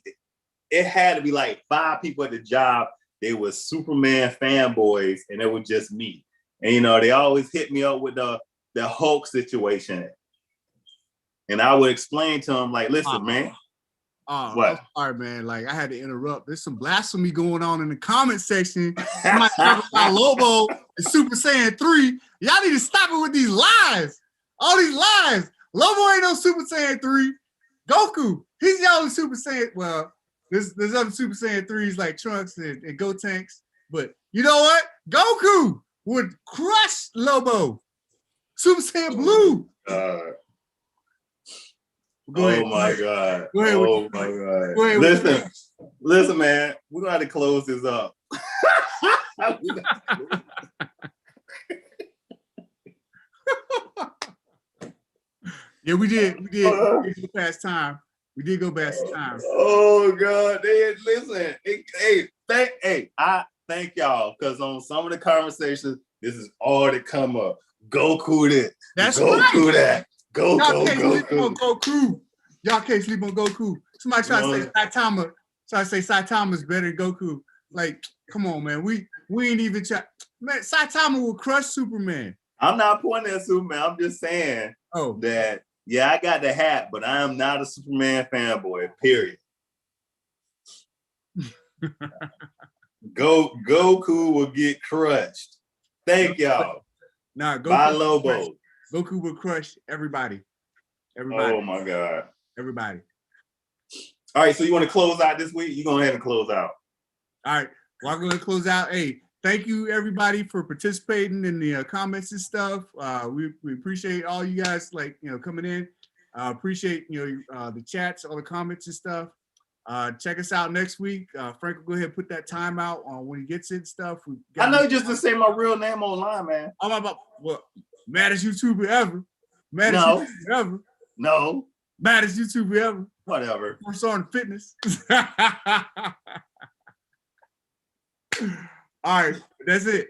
it had to be like 5 people at the job. They were Superman fanboys and it was just me. And they always hit me up with the Hulk situation. And I would explain to them, like, listen, man. What? I'm sorry, man. Like, I had to interrupt. There's some blasphemy going on in the comment section. Somebody talking about Lobo and Super Saiyan 3. Y'all need to stop it with these lies. All these lies. Lobo ain't no Super Saiyan 3. Goku, he's the only Super Saiyan. Well, there's other Super Saiyan 3s like Trunks and Gotenks. But you know what? Goku would crush Lobo. Super Saiyan Blue. Oh my God. Oh my God. Listen, man, we're gonna have to close this up. Yeah, we did. We did go past time. We did go past time. Oh God. Listen. I thank y'all, because on some of the conversations, this is all that come up. Goku this. That's Goku right. that. Y'all can't sleep on Goku. Y'all can't sleep on Goku. Somebody try to say Saitama. Try to say Saitama's better than Goku. Like, come on, man. We ain't even try. Man, Saitama will crush Superman. I'm not pointing at Superman. I'm just saying that, yeah, I got the hat, but I am not a Superman fanboy, period. Goku will get crushed. Thank y'all. Nah, Goku. Bye, Lobo. Goku will crush everybody. Oh my God. Everybody. All right, so you want to close out this week? You go ahead and close out. All right. Well, I'm going to close out. Hey, thank you everybody for participating in the comments and stuff. We appreciate all you guys coming in. Appreciate the chats, all the comments and stuff. Check us out next week. Frank will go ahead and put that time out on when he gets in stuff. I know just to say my real name online, man. I'm about what? Maddest YouTuber ever. Maddest No. YouTuber ever. No, Maddest YouTuber ever. whatever. First on fitness. All right, that's it.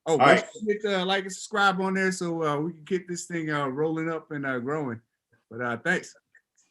Oh, All right. hit like and subscribe on there so we can get this thing rolling up and growing. But thanks.